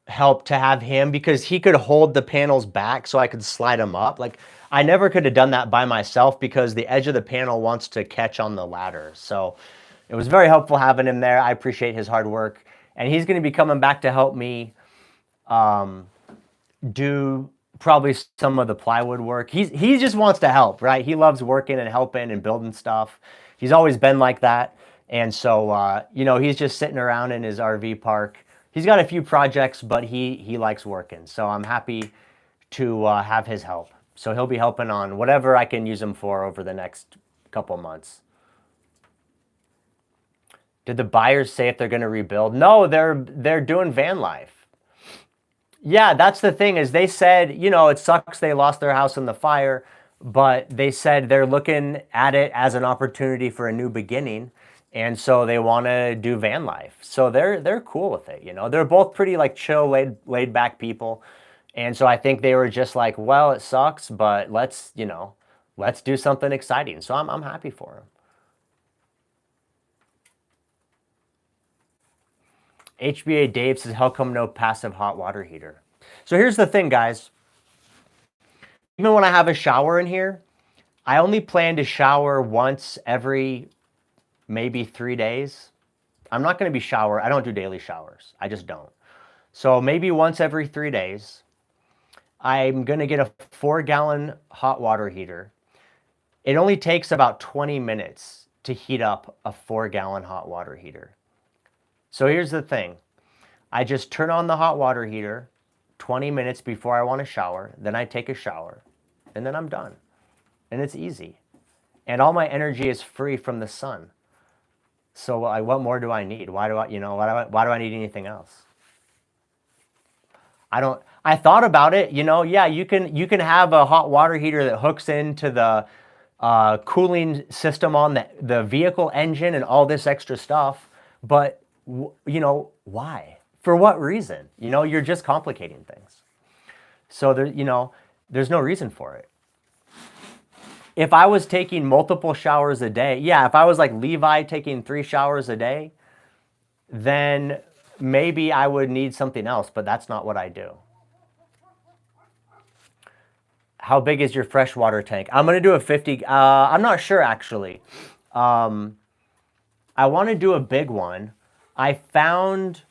helped to have him because he could hold the panels back so I could slide them up. Like I never could have done that by myself because the edge of the panel wants to catch on the ladder. So it was very helpful having him there. I appreciate his hard work. And he's going to be coming back to help me do probably some of the plywood work. He just wants to help, right? He loves working and helping and building stuff. He's always been like that. And so, you know, he's just sitting around in his RV park. He's got a few projects, but he likes working. So I'm happy to have his help. So he'll be helping on whatever I can use him for over the next couple months. Did the buyers say if they're going to rebuild? No, they're doing van life. Yeah, that's the thing is they said, you know, it sucks they lost their house in the fire, but they said they're looking at it as an opportunity for a new beginning. And so they want to do van life. So they're cool with it, you know. They're both pretty like chill, laid back people. And so I think they were just like, well, it sucks, but let's, you know, let's do something exciting. So I'm happy for them. HBA Dave says, how come no passive hot water heater? So here's the thing, guys. Even when I have a shower in here, I only plan to shower once every maybe 3 days. I'm not going to be I don't do daily showers. I just don't. So maybe once every 3 days, I'm going to get a 4-gallon hot water heater. It only takes about 20 minutes to heat up a 4-gallon hot water heater. So here's the thing. I just turn on the hot water heater 20 minutes before I want to shower. Then I take a shower and then I'm done. And it's easy. And all my energy is free from the sun. So what more do I need? Why do I need anything else? I thought about it, you know, yeah, you can have a hot water heater that hooks into the cooling system on the vehicle engine and all this extra stuff. But, you know, why? For what reason? You know, you're just complicating things. So, there's no reason for it. If I was taking multiple showers a day, yeah, if I was like Levi taking 3 showers a day, then maybe I would need something else, but that's not what I do. How big is your freshwater tank? I'm going to do a 50. I'm not sure, actually. I want to do a big one. I found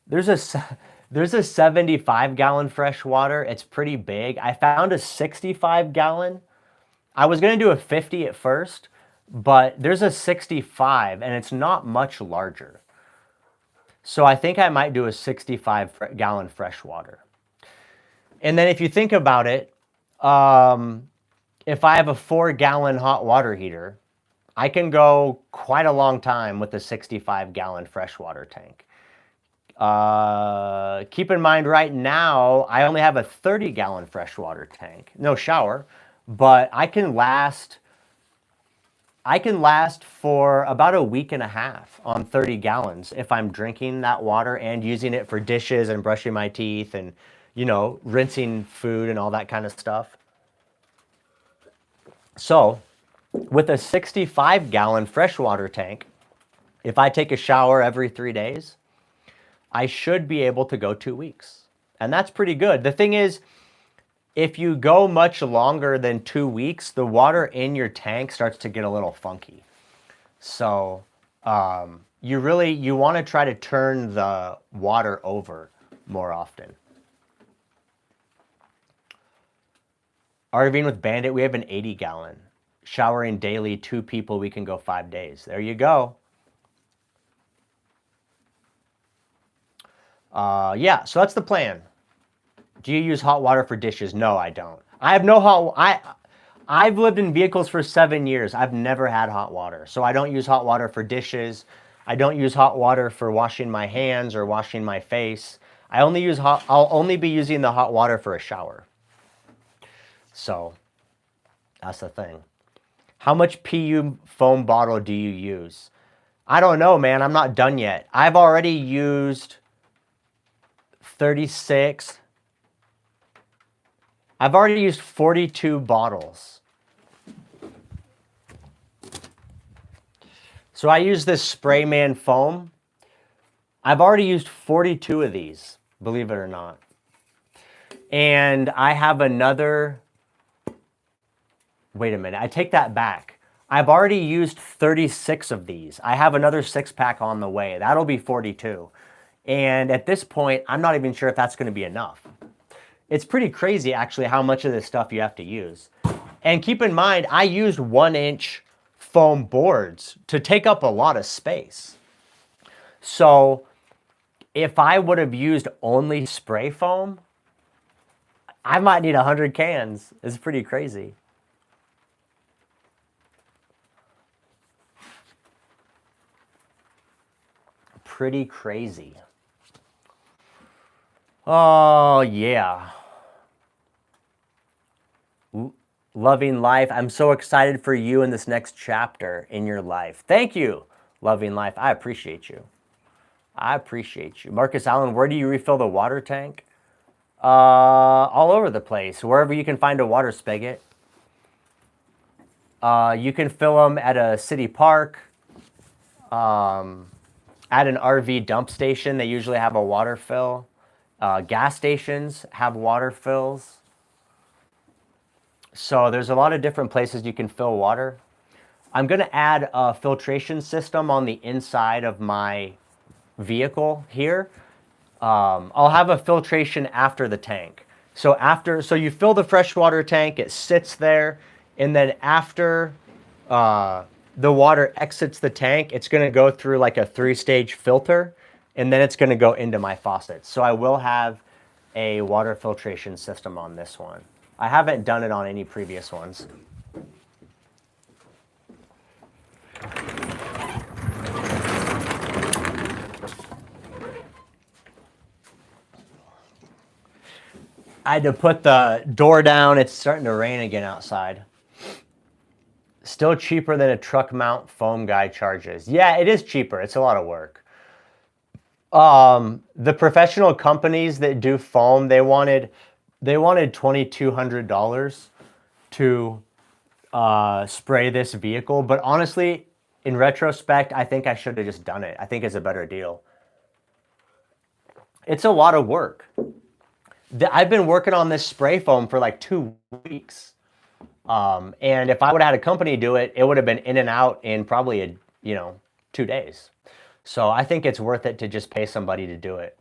there's a 75-gallon freshwater. It's pretty big. I found a 65-gallon. I was going to do a 50 at first, but there's a 65, and it's not much larger. So I think I might do a 65-gallon freshwater. And then if you think about it, if I have a 4-gallon hot water heater, I can go quite a long time with a 65-gallon freshwater tank. Keep in mind right now, I only have a 30-gallon freshwater tank. No shower, but I can last for about a week and a half on 30 gallons if I'm drinking that water and using it for dishes and brushing my teeth and, you know, rinsing food and all that kind of stuff. So with a 65-gallon freshwater tank, if I take a shower every 3 days, I should be able to go 2 weeks. And that's pretty good. The thing is, if you go much longer than 2 weeks, the water in your tank starts to get a little funky. So you want to try to turn the water over more often. RVing with Bandit, we have an 80-gallon. Showering daily, 2 people, we can go 5 days. There you go. Yeah, so that's the plan. Do you use hot water for dishes? No, I don't. I have no I've lived in vehicles for 7 years. I've never had hot water. So I don't use hot water for dishes. I don't use hot water for washing my hands or washing my face. I'll only be using the hot water for a shower. So that's the thing. How much PU foam bottle do you use? I don't know, man. I'm not done yet. I've already used 36. I've already used 42 bottles. So I use this Sprayman foam. I've already used 42 of these, believe it or not. And I have another, wait a minute, I take that back. I've already used 36 of these. I have another 6-pack on the way. That'll be 42. And at this point, I'm not even sure if that's going to be enough. It's pretty crazy, actually, how much of this stuff you have to use. And keep in mind, I used 1-inch foam boards to take up a lot of space. So if I would have used only spray foam, I might need 100 cans. It's pretty crazy. Pretty crazy. Oh, yeah. Loving life. I'm so excited for you in this next chapter in your life. Thank you, Loving life. I appreciate you. I appreciate you. Marcus Allen, where do you refill the water tank? All over the place. Wherever you can find a water spigot. You can fill them at a city park. At an RV dump station, they usually have a water fill. Gas stations have water fills. So there's a lot of different places you can fill water. I'm going to add a filtration system on the inside of my vehicle here. I'll have a filtration after the tank. So you fill the freshwater tank, it sits there, and then after the water exits the tank, it's going to go through like a 3-stage filter, and then it's going to go into my faucets. So I will have a water filtration system on this one. I haven't done it on any previous ones. I had to put the door down. It's starting to rain again outside. Still cheaper than a truck mount foam guy charges. Yeah, it is cheaper. It's a lot of work. The professional companies that do foam, they wanted $2,200 to spray this vehicle. But honestly, in retrospect, I think I should have just done it. I think it's a better deal. It's a lot of work. I've been working on this spray foam for like 2 weeks. And if I would have had a company do it, it would have been in and out in probably 2 days. So I think it's worth it to just pay somebody to do it.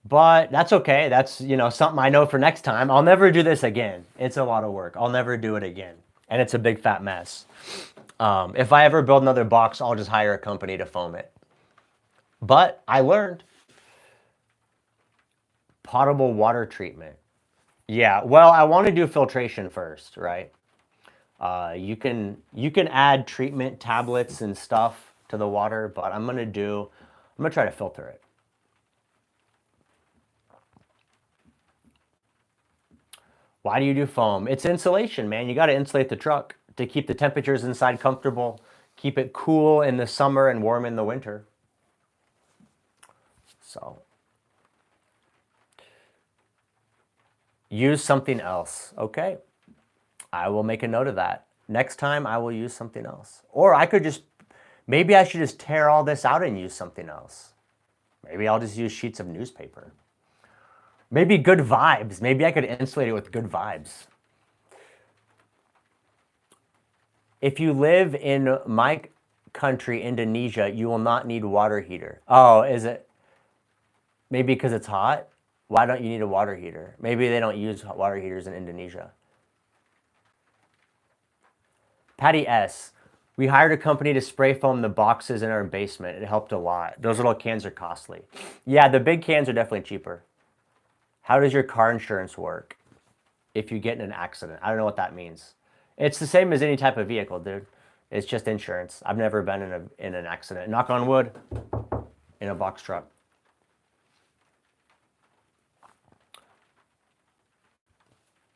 But that's okay. That's, something I know for next time. I'll never do this again. It's a lot of work. I'll never do it again. And it's a big fat mess. If I ever build another box, I'll just hire a company to foam it. But I learned. Potable water treatment. Yeah, well, I want to do filtration first, right? You can add treatment tablets and stuff to the water, but I'm gonna try to filter it. Why do you do foam? It's insulation, man. You got to insulate the truck to keep the temperatures inside comfortable, keep it cool in the summer and warm in the winter. So Use something else. Okay. I will make a note of that. Next time I will use something else. Or I could just, maybe I should just tear all this out and use something else. Maybe I'll just use sheets of newspaper. Maybe good vibes. Maybe I could insulate it with good vibes. If you live in my country, Indonesia, you will not need water heater. Oh, is it? Maybe because it's hot? Why don't you need a water heater? Maybe they don't use water heaters in Indonesia. Patty S. We hired a company to spray foam the boxes in our basement. It helped a lot. Those little cans are costly. Yeah, the big cans are definitely cheaper. How does your car insurance work if you get in an accident? I don't know what that means. It's the same as any type of vehicle, dude. It's just insurance. I've never been in an accident. Knock on wood, in a box truck.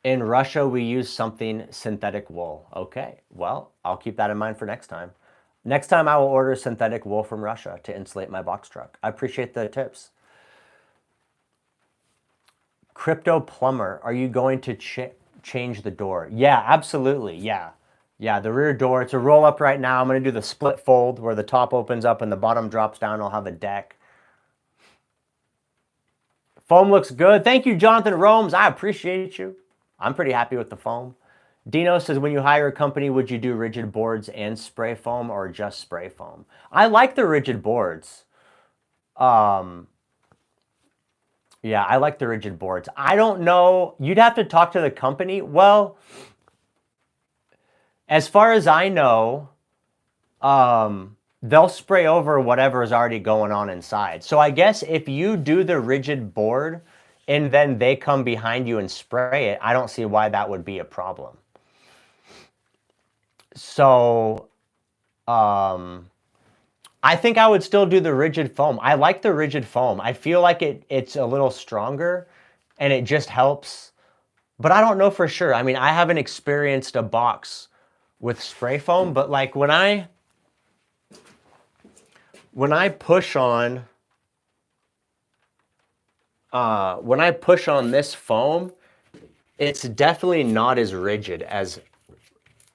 In Russia, we use something synthetic wool. Okay, well, I'll keep that in mind for next time. Next time I will order synthetic wool from Russia to insulate my box truck. I appreciate the tips. Crypto plumber, are you going to change the door? Yeah, absolutely, yeah. Yeah, the rear door, it's a roll up right now. I'm gonna do the split fold where the top opens up and the bottom drops down. I'll have a deck. Foam looks good. Thank you, Jonathan Romes. I appreciate you. I'm pretty happy with the foam. Dino says, when you hire a company, would you do rigid boards and spray foam or just spray foam? I like the rigid boards. Yeah, I like the rigid boards. I don't know. You'd have to talk to the company. Well, as far as I know, they'll spray over whatever is already going on inside. So I guess if you do the rigid board and then they come behind you and spray it, I don't see why that would be a problem. So I think I would still do the rigid foam. I like the rigid foam. I feel like it's a little stronger and it just helps. But I don't know for sure. I mean, I haven't experienced a box with spray foam, but like when I push on this foam, it's definitely not as rigid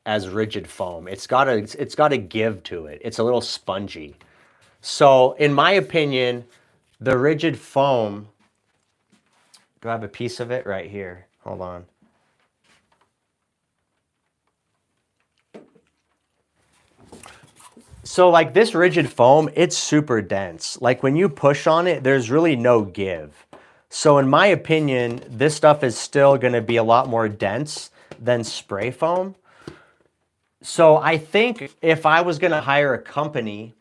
as rigid foam. It's got a give to it. It's a little spongy. So in my opinion, the rigid foam, do I have a piece of it right here? Hold on. So like this rigid foam, it's super dense. Like when you push on it, there's really no give. So in my opinion, this stuff is still gonna be a lot more dense than spray foam. So I think if I was gonna hire a company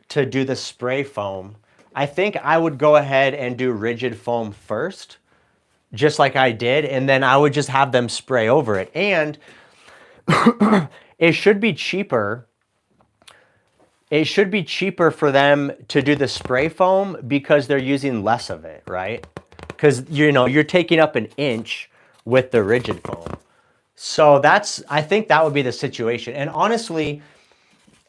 to do the spray foam, I think I would go ahead and do rigid foam first, just like I did, and then I would just have them spray over it. And it should be cheaper. It should be cheaper for them to do the spray foam because they're using less of it, right? Because you're taking up an inch with the rigid foam. So I think that would be the situation. And honestly,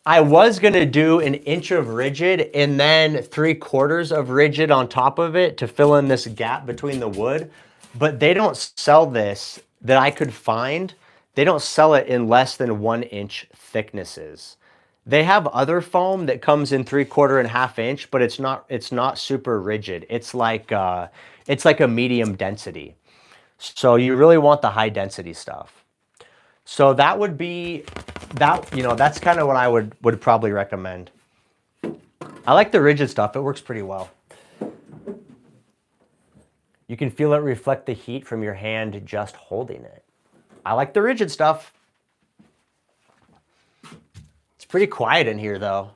I was gonna do an inch of rigid and then 3/4 of rigid on top of it to fill in this gap between the wood, but they don't sell this that I could find. They don't sell it in less than 1-inch thicknesses. They have other foam that comes in 3/4 and 1/2 inch, but it's not super rigid. It's like a medium density. So you really want the high density stuff. So that would be that's kind of what I would probably recommend. I like the rigid stuff. It works pretty well. You can feel it reflect the heat from your hand just holding it. I like the rigid stuff. It's pretty quiet in here though.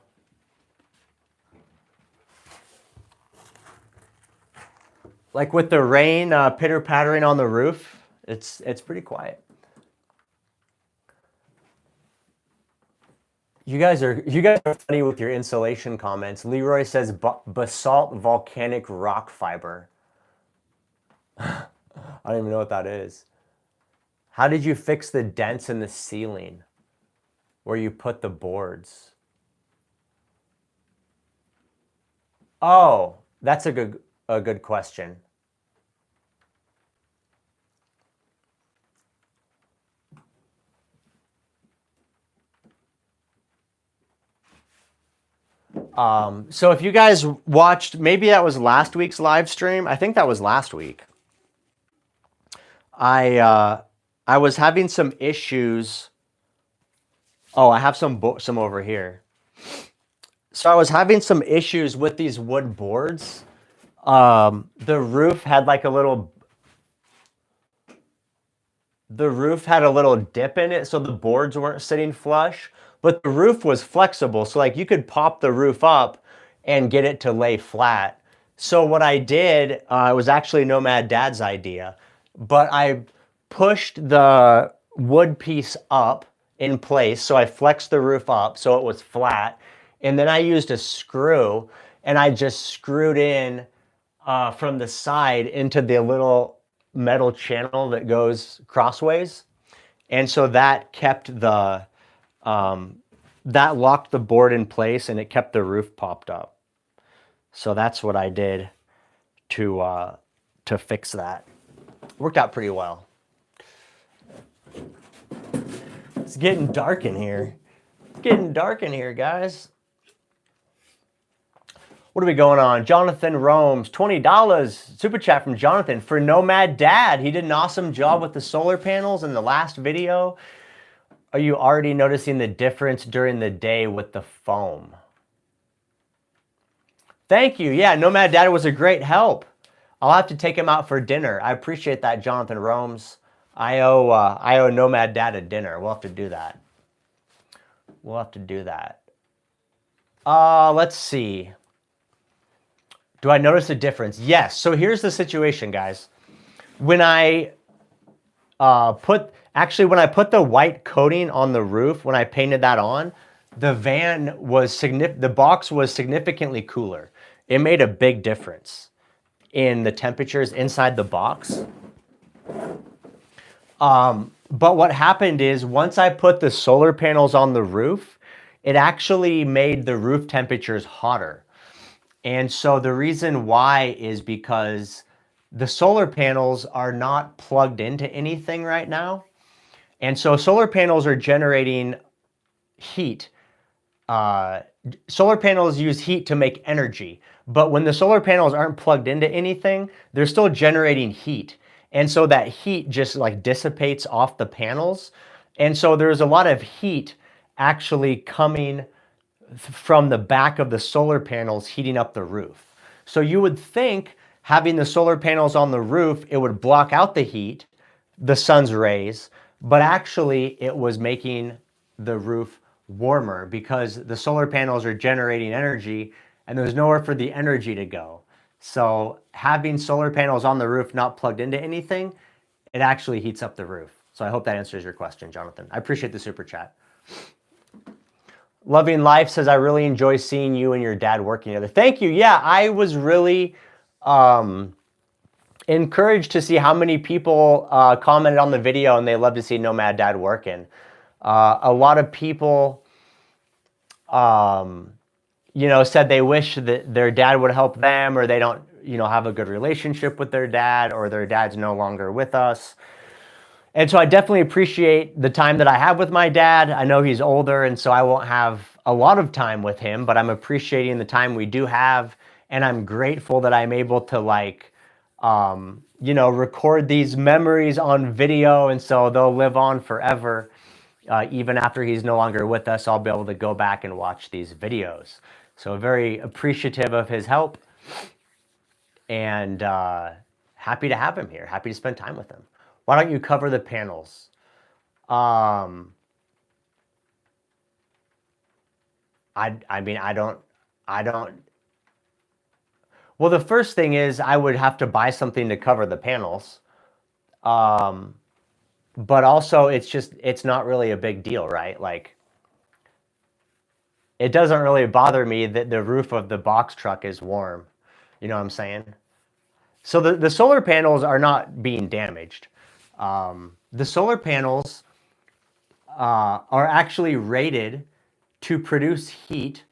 Like with the rain pitter-pattering on the roof, it's pretty quiet. You guys are funny with your insulation comments. Leroy says basalt volcanic rock fiber. I don't even know what that is. How did you fix the dents in the ceiling where you put the boards? Oh, that's a good question. So if you guys watched, maybe that was last week's live stream. I think that was last week. I was having some issues. Oh, I have some over here. So I was having some issues with these wood boards. The roof had like a little dip in it, so the boards weren't sitting flush, but the roof was flexible, so like you could pop the roof up and get it to lay flat. So what I did, it was actually Nomad Dad's idea, but I pushed the wood piece up in place, so I flexed the roof up so it was flat, and then I used a screw, and I just screwed in from the side into the little metal channel that goes crossways. And so that kept that locked the board in place and it kept the roof popped up. So that's what I did to fix that. Worked out pretty well. It's getting dark in here. It's getting dark in here, guys. What are we going on? Jonathan Romes, $20 super chat from Jonathan for Nomad Dad. He did an awesome job with the solar panels in the last video. Are you already noticing the difference during the day with the foam? Thank you. Yeah, Nomad Dad was a great help. I'll have to take him out for dinner. I appreciate that, Jonathan Romes. I owe Nomad Dad a dinner. We'll have to do that. We'll have to do that. Let's see. Do I notice a difference? Yes. So here's the situation, guys. When I put the white coating on the roof, when I painted that on, the box was significantly cooler. It made a big difference in the temperatures inside the box. But what happened is once I put the solar panels on the roof, it actually made the roof temperatures hotter. And so the reason why is because the solar panels are not plugged into anything right now. And so solar panels are generating heat. Solar panels use heat to make energy. But when the solar panels aren't plugged into anything, they're still generating heat. And so that heat just like dissipates off the panels. And so there's a lot of heat actually coming from the back of the solar panels heating up the roof. So you would think having the solar panels on the roof, it would block out the heat, the sun's rays, but actually it was making the roof warmer because the solar panels are generating energy and there's nowhere for the energy to go. So having solar panels on the roof not plugged into anything, it actually heats up the roof. So I hope that answers your question, Jonathan. I appreciate the super chat. Loving Life says, I really enjoy seeing you and your dad working together. Thank you. Yeah, I was really encouraged to see how many people commented on the video and they love to see Nomad Dad working. A lot of people, said they wish that their dad would help them or they don't, have a good relationship with their dad or their dad's no longer with us. And so I definitely appreciate the time that I have with my dad. I know he's older, and so I won't have a lot of time with him, but I'm appreciating the time we do have. And I'm grateful that I'm able to record these memories on video. And so they'll live on forever. Even after he's no longer with us, I'll be able to go back and watch these videos. So very appreciative of his help and happy to have him here. Happy to spend time with him. Why don't you cover the panels? I don't. Well, the first thing is I would have to buy something to cover the panels. But also it's not really a big deal, right? Like it doesn't really bother me that the roof of the box truck is warm. You know what I'm saying? So the solar panels are not being damaged. The solar panels are actually rated to produce heat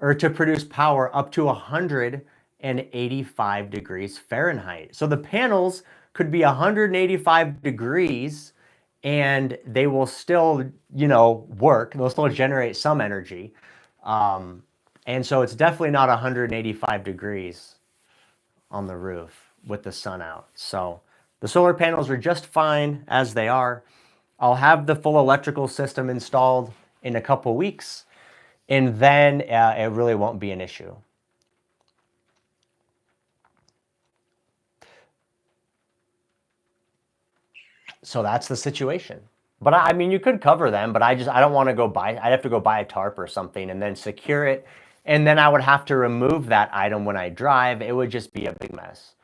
or to produce power up to 185 degrees Fahrenheit. So the panels could be 185 degrees and they will still, work. They'll still generate some energy. And And so it's definitely not 185 degrees on the roof with the sun out. So the solar panels are just fine as they are. I'll have the full electrical system installed in a couple weeks, and then it really won't be an issue. So that's the situation. But I mean, you could cover them, but I don't want to go buy, I'd have to go buy a tarp or something and then secure it. And then I would have to remove that item when I drive. It would just be a big mess.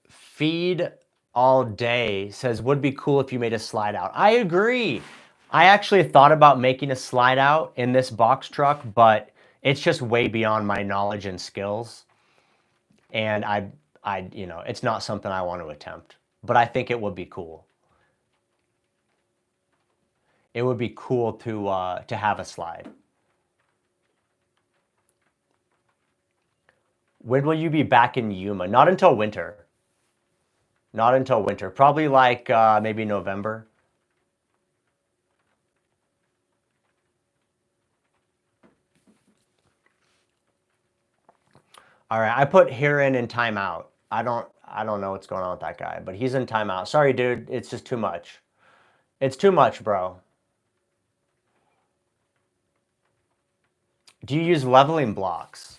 Feed all day says, would be cool if you made a slide out. I agree. I actually thought about making a slide out in this box truck, but it's just way beyond my knowledge and skills. And you know, it's not something I want to attempt, but I think it would be cool. It would be cool to have a slide. When will you be back in Yuma? Not until winter. Not until winter. Probably like maybe November. All right, I put Heron in timeout. I don't know what's going on with that guy, but he's in timeout. Sorry, dude. It's just too much. It's too much, bro. Do you use leveling blocks?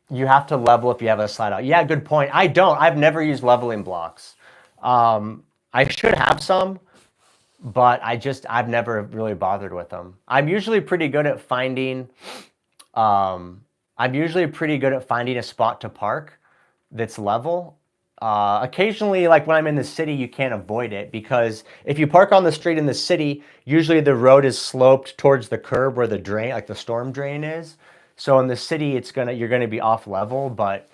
You have to level if you have a slide out. Yeah, good point. I don't. I've never used leveling blocks. I should have some, but I've never really bothered with them. I'm usually pretty good at finding a spot to park that's level. Occasionally, like when I'm in the city, you can't avoid it because if you park on the street in the city, usually the road is sloped towards the curb where the drain, like the storm drain is. So in the city, you're gonna be off level, but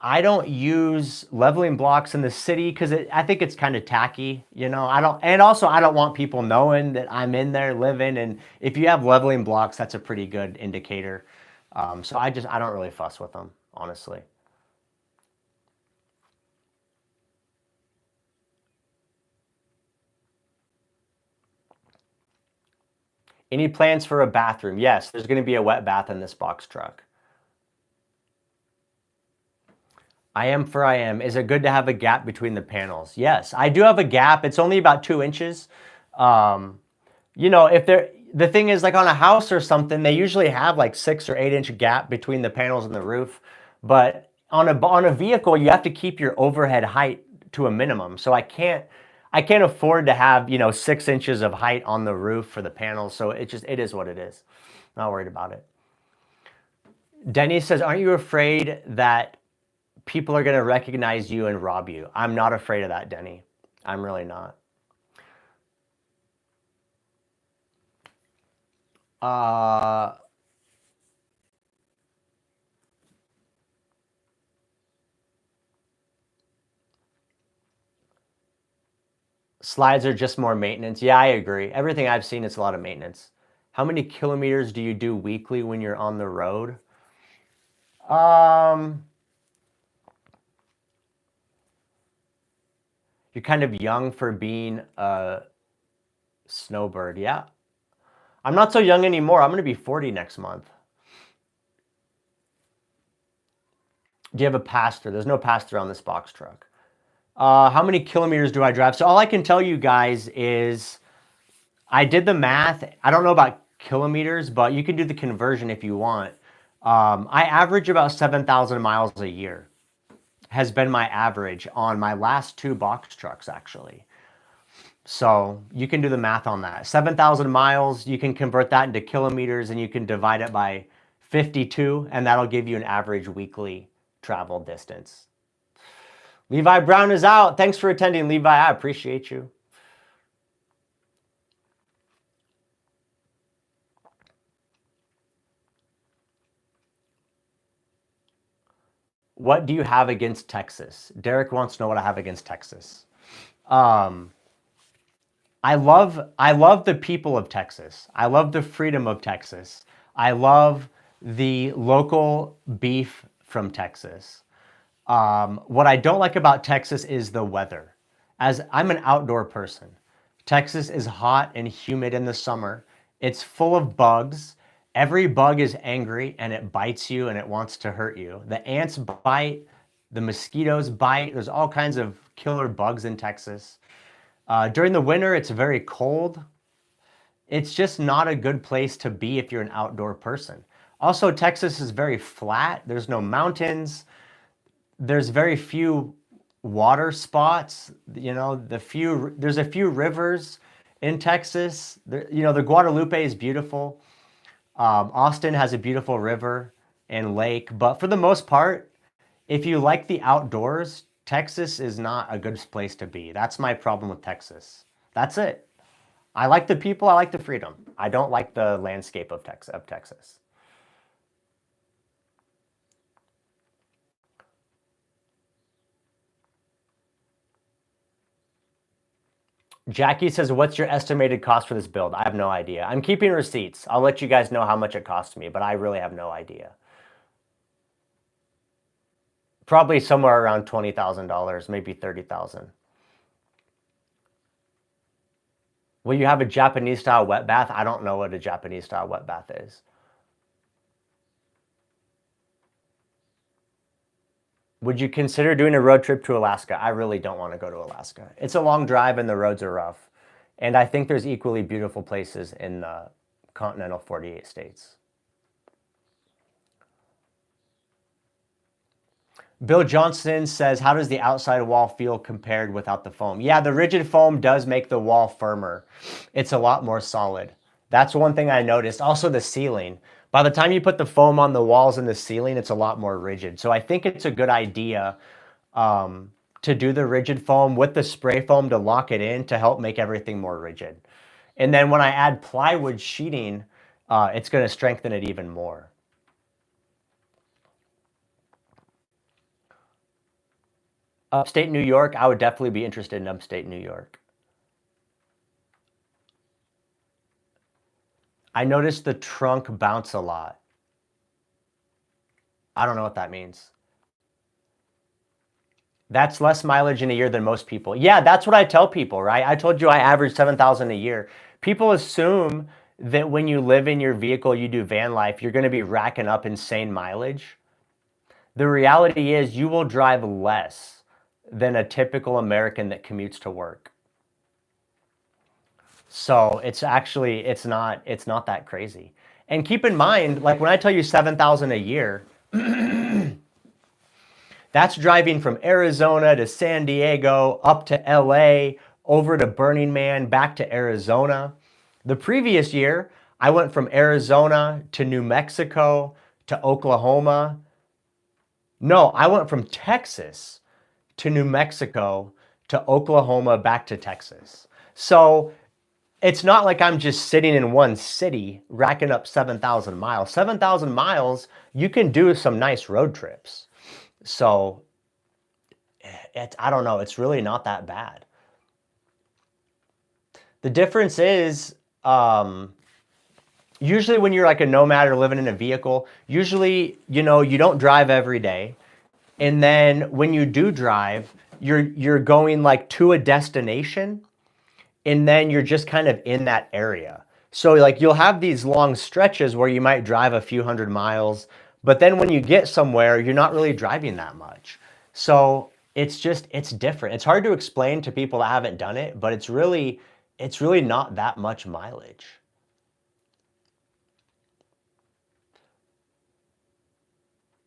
I don't use leveling blocks in the city because I think it's kind of tacky, you know. I don't want people knowing that I'm in there living. And if you have leveling blocks, that's a pretty good indicator. So I don't really fuss with them, honestly. Any plans for a bathroom? Yes, there's going to be a wet bath in this box truck. I am. Is it good to have a gap between the panels? Yes, I do have a gap. It's only about 2 inches. You know, the thing is like on a house or something, they usually have like 6 or 8 inch gap between the panels and the roof. But on a vehicle, you have to keep your overhead height to a minimum. So I can't afford to have, you know, 6 inches of height on the roof for the panels. So it is what it is. Not worried about it. Denny says, aren't you afraid that people are going to recognize you and rob you? I'm not afraid of that, Denny. I'm really not. Slides are just more maintenance. Yeah, I agree. Everything I've seen, it's a lot of maintenance. How many kilometers do you do weekly when you're on the road? You're kind of young for being a snowbird. Yeah. I'm not so young anymore. I'm going to be 40 next month. Do you have a pass-through? There's no pass-through on this box truck. How many kilometers do I drive? So all I can tell you guys is I did the math. I don't know about kilometers, but you can do the conversion if you want. I average about 7,000 miles a year has been my average on my last 2 box trucks, actually. So you can do the math on that. 7,000 miles, you can convert that into kilometers and you can divide it by 52, and that'll give you an average weekly travel distance. Levi Brown is out. Thanks for attending, Levi. I appreciate you. What do you have against Texas? Derek wants to know what I have against Texas. I love the people of Texas. I love the freedom of Texas. I love the local beef from Texas. What I don't like about Texas is the weather. As I'm an outdoor person, Texas is hot and humid in the summer. It's full of bugs. Every bug is angry and it bites you and it wants to hurt you. The ants bite, the mosquitoes bite. There's all kinds of killer bugs in Texas. During the winter, it's very cold. It's just not a good place to be if you're an outdoor person. Also, Texas is very flat. There's no mountains. There's very few water spots. You know, there's a few rivers in Texas. You know, the Guadalupe is beautiful. Austin has a beautiful river and lake, but for the most part, if you like the outdoors, Texas is not a good place to be. That's my problem with Texas. That's it. I like the people, I like the freedom. I don't like the landscape of Texas. Jackie says, what's your estimated cost for this build? I have no idea. I'm keeping receipts. I'll let you guys know how much it cost me, but I really have no idea. Probably somewhere around $20,000, maybe $30,000. Will you have a Japanese style wet bath? I don't know what a Japanese style wet bath is. Would you consider doing a road trip to Alaska? I really don't want to go to Alaska. It's a long drive and the roads are rough. And I think there's equally beautiful places in the continental 48 states. Bill Johnson says, how does the outside wall feel compared without the foam? Yeah, the rigid foam does make the wall firmer. It's a lot more solid. That's one thing I noticed. Also the ceiling. By the time you put the foam on the walls and the ceiling, it's a lot more rigid. So I think it's a good idea to do the rigid foam with the spray foam to lock it in to help make everything more rigid. And then when I add plywood sheeting, it's going to strengthen it even more. Upstate New York, I would definitely be interested in upstate New York. I noticed the trunk bounce a lot. I don't know what that means. That's less mileage in a year than most people. Yeah, that's what I tell people, right? I told you I average 7,000 a year. People assume that when you live in your vehicle, you do van life, you're going to be racking up insane mileage. The reality is you will drive less than a typical American that commutes to work. So it's actually, it's not that crazy. And keep in mind, like when I tell you 7,000 a year, that's driving from Arizona to San Diego, up to LA, over to Burning Man, back to Arizona. The previous year, I went from Arizona to New Mexico to Oklahoma. No, I went from Texas to New Mexico to Oklahoma, back to Texas. So it's not like I'm just sitting in one city racking up 7,000 miles. 7,000 miles, you can do some nice road trips. So I don't know, it's really not that bad. The difference is, usually when you're like a nomad or living in a vehicle, usually, you know, you don't drive every day. And then when you do drive, you're going like to a destination, and then you're just kind of in that area. So like you'll have these long stretches where you might drive a few hundred miles, but then when you get somewhere, you're not really driving that much. So it's different. It's hard to explain to people that haven't done it, but it's really not that much mileage.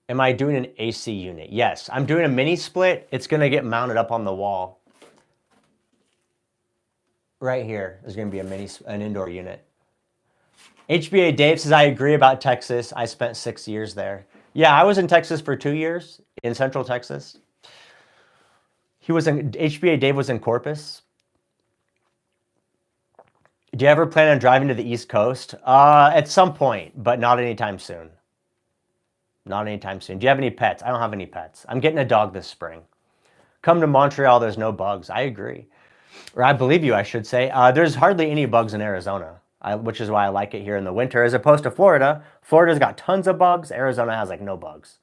Am I doing an AC unit? Yes, I'm doing a mini split. It's going to get mounted up on the wall. Right here is going to be an indoor unit. HBA Dave says, I agree about Texas. I spent 6 years there. Yeah, I was in Texas for 2 years, in Central Texas. HBA Dave was in Corpus. Do you ever plan on driving to the East Coast? At some point, but not anytime soon. Not anytime soon. Do you have any pets? I don't have any pets. I'm getting a dog this spring. Come to Montreal, there's no bugs. I agree. Or I believe you, I should say. There's hardly any bugs in Arizona, which is why I like it here in the winter, as opposed to Florida. Florida's got tons of bugs. Arizona has like no bugs.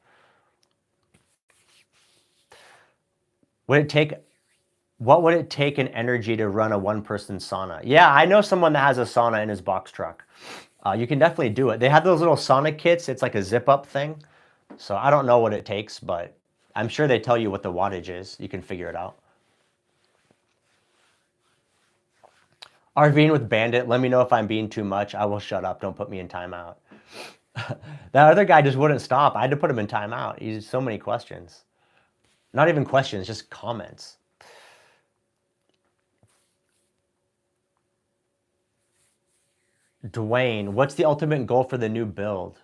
Would it take What would it take in energy to run a one-person sauna? Yeah, I know someone that has a sauna in his box truck. You can definitely do it. They have those little sauna kits. It's like a zip-up thing. So I don't know what it takes, but I'm sure they tell you what the wattage is. You can figure it out. RVing with Bandit, let me know if I'm being too much. I will shut up. Don't put me in timeout. That other guy just wouldn't stop. I had to put him in timeout. He's so many questions. Not even questions, just comments. Dwayne, what's the ultimate goal for the new build?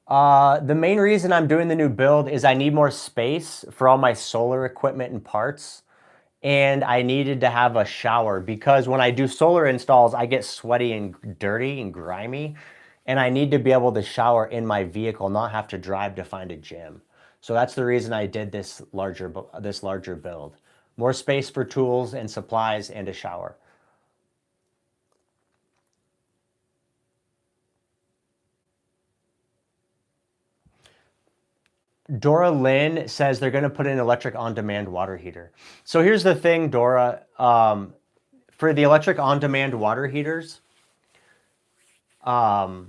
The main reason I'm doing the new build is I need more space for all my solar equipment and parts. And I needed to have a shower because when I do solar installs, I get sweaty and dirty and grimy. And I need to be able to shower in my vehicle, not have to drive to find a gym. So that's the reason I did this larger build. More space for tools and supplies and a shower. Dora Lynn says they're going to put in electric on-demand water heater. So here's the thing, Dora. For the electric on-demand water heaters, the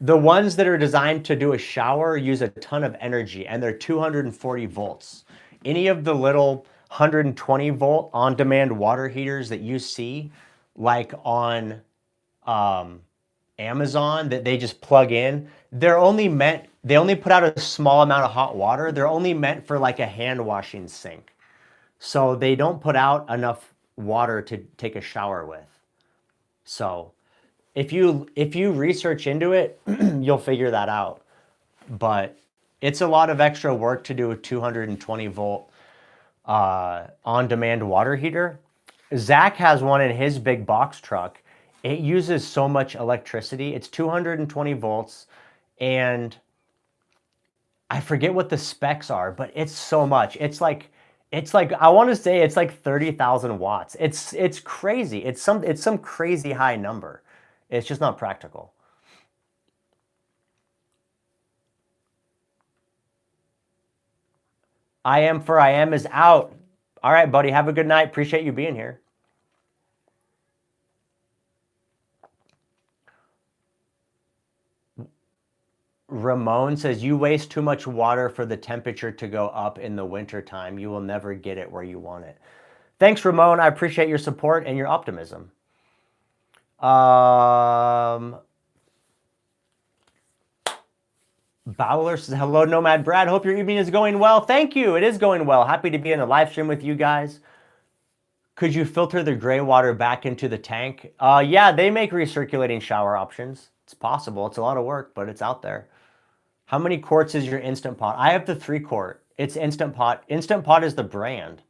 ones that are designed to do a shower use a ton of energy, and they're 240 volts. Any of the little 120 volt on-demand water heaters that you see, like on Amazon, that they just plug in, they only put out a small amount of hot water. They're only meant for like a hand washing sink. So they don't put out enough water to take a shower with. So if you research into it, you'll figure that out. But it's a lot of extra work to do a 220 volt on-demand water heater. Zach has one in his big box truck. It uses so much electricity. It's 220 volts, and I forget what the specs are, but it's so much. It's like I want to say it's like 30,000 watts. It's crazy. It's some crazy high number. It's just not practical. I am is out. All right, buddy. Have a good night. Appreciate you being here. Ramon says, you waste too much water for the temperature to go up in the wintertime. You will never get it where you want it. Thanks, Ramon. I appreciate your support and your optimism. Bowler says, hello, Nomad Brad. Hope your evening is going well. Thank you. It is going well. Happy to be in a live stream with you guys. Could you filter the gray water back into the tank? Yeah, they make recirculating shower options. It's possible. It's a lot of work, but it's out there. How many quarts is your Instant Pot? I have the 3-quart. It's Instant Pot. Instant Pot is the brand.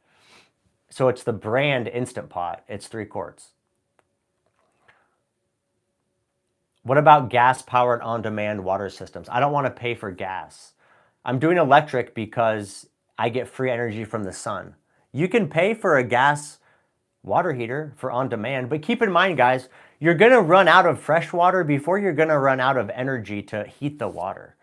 So it's the brand Instant Pot. It's 3 quarts. What about gas-powered on-demand water systems? I don't want to pay for gas. I'm doing electric because I get free energy from the sun. You can pay for a gas water heater for on-demand, but keep in mind, guys, you're going to run out of fresh water before you're going to run out of energy to heat the water.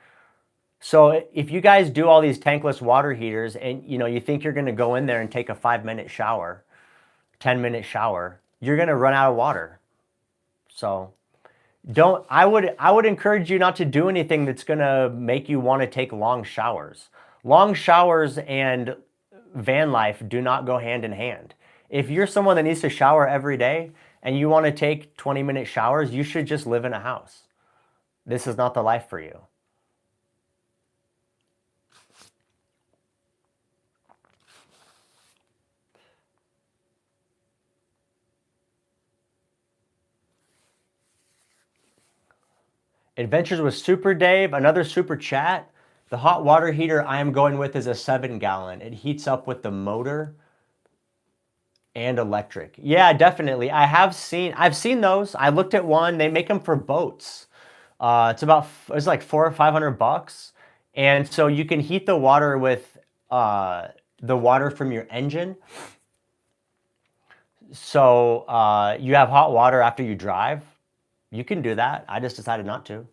So if you guys do all these tankless water heaters and you think you're going to go in there and take a 5-minute shower, 10-minute shower, you're going to run out of water. So I would encourage you not to do anything that's going to make you want to take long showers. Long showers and van life do not go hand in hand. If you're someone that needs to shower every day and you want to take 20-minute showers, you should just live in a house. This is not the life for you. Adventures with Super Dave, another super chat. The hot water heater I am going with is a 7-gallon. It heats up with the motor and electric. Yeah, definitely. I've seen those. I looked at one. They make them for boats. It's like $400 or $500, and so you can heat the water with the water from your engine. So you have hot water after you drive. You can do that. I just decided not to.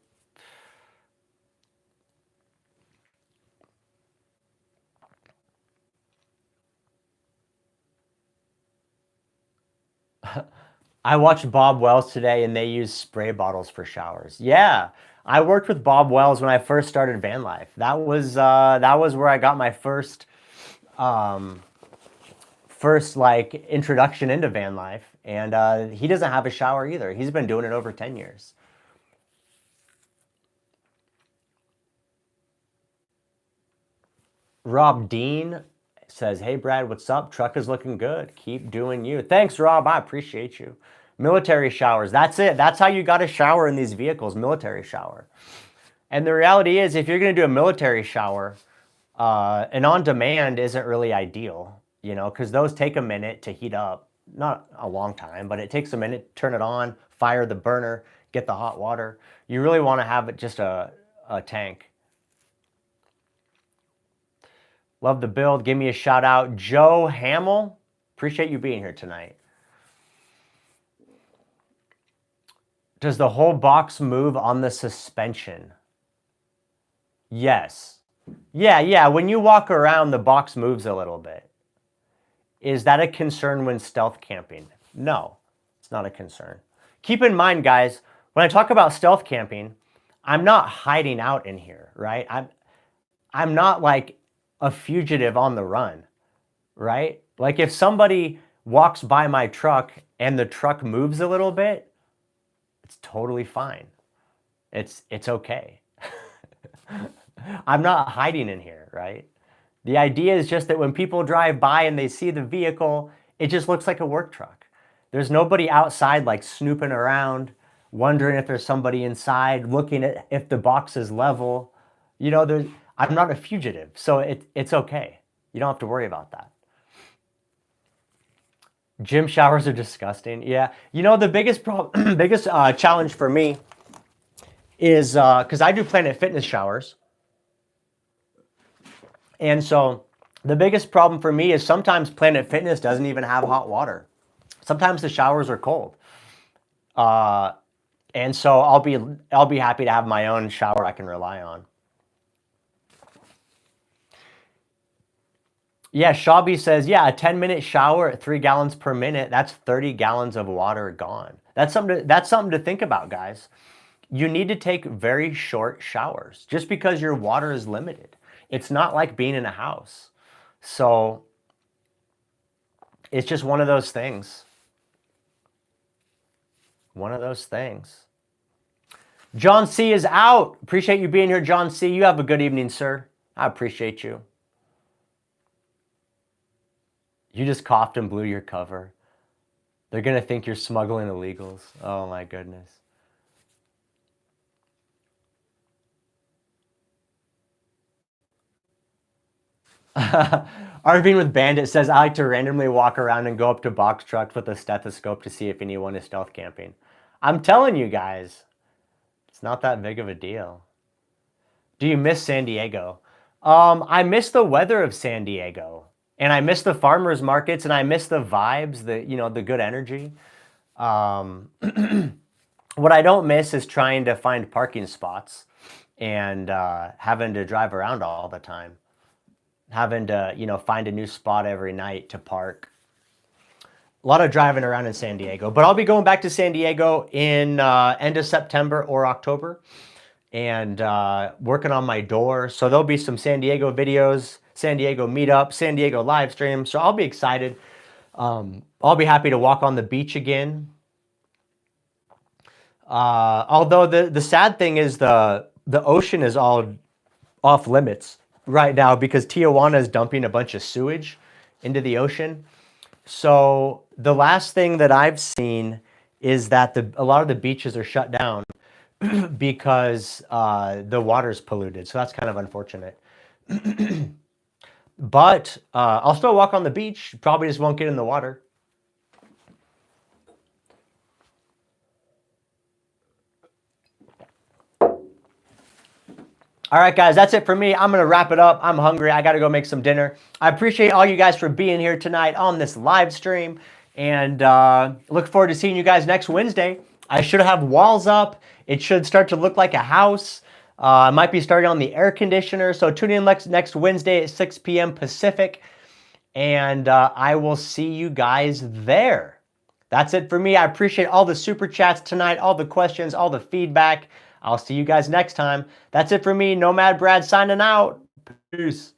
I watched Bob Wells today and they use spray bottles for showers. Yeah. I worked with Bob Wells when I first started van life. That was where I got my first like introduction into van life. And he doesn't have a shower either. He's been doing it over 10 years. Rob Dean says, hey, Brad, what's up? Truck is looking good. Keep doing you. Thanks, Rob. I appreciate you. Military showers. That's it. That's how you got to shower in these vehicles, military shower. And the reality is, if you're going to do a military shower, an on-demand isn't really ideal, you know, because those take a minute to heat up. Not a long time, but it takes a minute. Turn it on, fire the burner, get the hot water. You really want to have it just a tank. Love the build. Give me a shout out. Joe Hamill, appreciate you being here tonight. Does the whole box move on the suspension? Yes. Yeah. When you walk around, the box moves a little bit. Is that a concern when stealth camping? No, it's not a concern. Keep in mind, guys, when I talk about stealth camping, I'm not hiding out in here, right? I'm not like a fugitive on the run, right? Like if somebody walks by my truck and the truck moves a little bit, it's totally fine. It's okay. I'm not hiding in here, right? The idea is just that when people drive by and they see the vehicle, it just looks like a work truck. There's nobody outside like snooping around, wondering if there's somebody inside, looking at if the box is level. You know, I'm not a fugitive, so it's okay. You don't have to worry about that. Gym showers are disgusting. Yeah, you know the biggest challenge for me is because I do Planet Fitness showers. And so the biggest problem for me is sometimes Planet Fitness doesn't even have hot water. Sometimes the showers are cold. And so I'll be happy to have my own shower I can rely on. Yeah, Shabby says, yeah, a 10-minute shower at 3 gallons per minute, that's 30 gallons of water gone. That's something to think about, guys. You need to take very short showers just because your water is limited. It's not like being in a house. So it's just one of those things. One of those things. John C is out. Appreciate you being here, John C. You have a good evening, sir. I appreciate you. You just coughed and blew your cover. They're going to think you're smuggling illegals. Oh my goodness. Arvin with Bandit says, I like to randomly walk around and go up to box trucks with a stethoscope to see if anyone is stealth camping. I'm telling you guys, it's not that big of a deal. Do you miss San Diego? I miss the weather of San Diego. And I miss the farmers markets, and I miss the vibes, the good energy. What I don't miss is trying to find parking spots and having to drive around all the time. Having to, find a new spot every night to park. A lot of driving around in San Diego. But I'll be going back to San Diego in end of September or October and working on my door. So there'll be some San Diego videos, San Diego meetup, San Diego live stream. So I'll be excited. I'll be happy to walk on the beach again. Although the sad thing is the ocean is all off limits right now because Tijuana is dumping a bunch of sewage into the ocean. So the last thing that I've seen is that a lot of the beaches are shut down because the water's polluted. So that's kind of unfortunate. But I'll still walk on the beach. Probably just won't get in the water. All right, guys, that's it for me. I'm going to wrap it up. I'm hungry. I got to go make some dinner. I appreciate all you guys for being here tonight on this live stream. And look forward to seeing you guys next Wednesday. I should have walls up. It should start to look like a house. I might be starting on the air conditioner. So tune in next Wednesday at 6 p.m. Pacific. And I will see you guys there. That's it for me. I appreciate all the super chats tonight, all the questions, all the feedback. I'll see you guys next time. That's it for me. Nomad Brad signing out. Peace.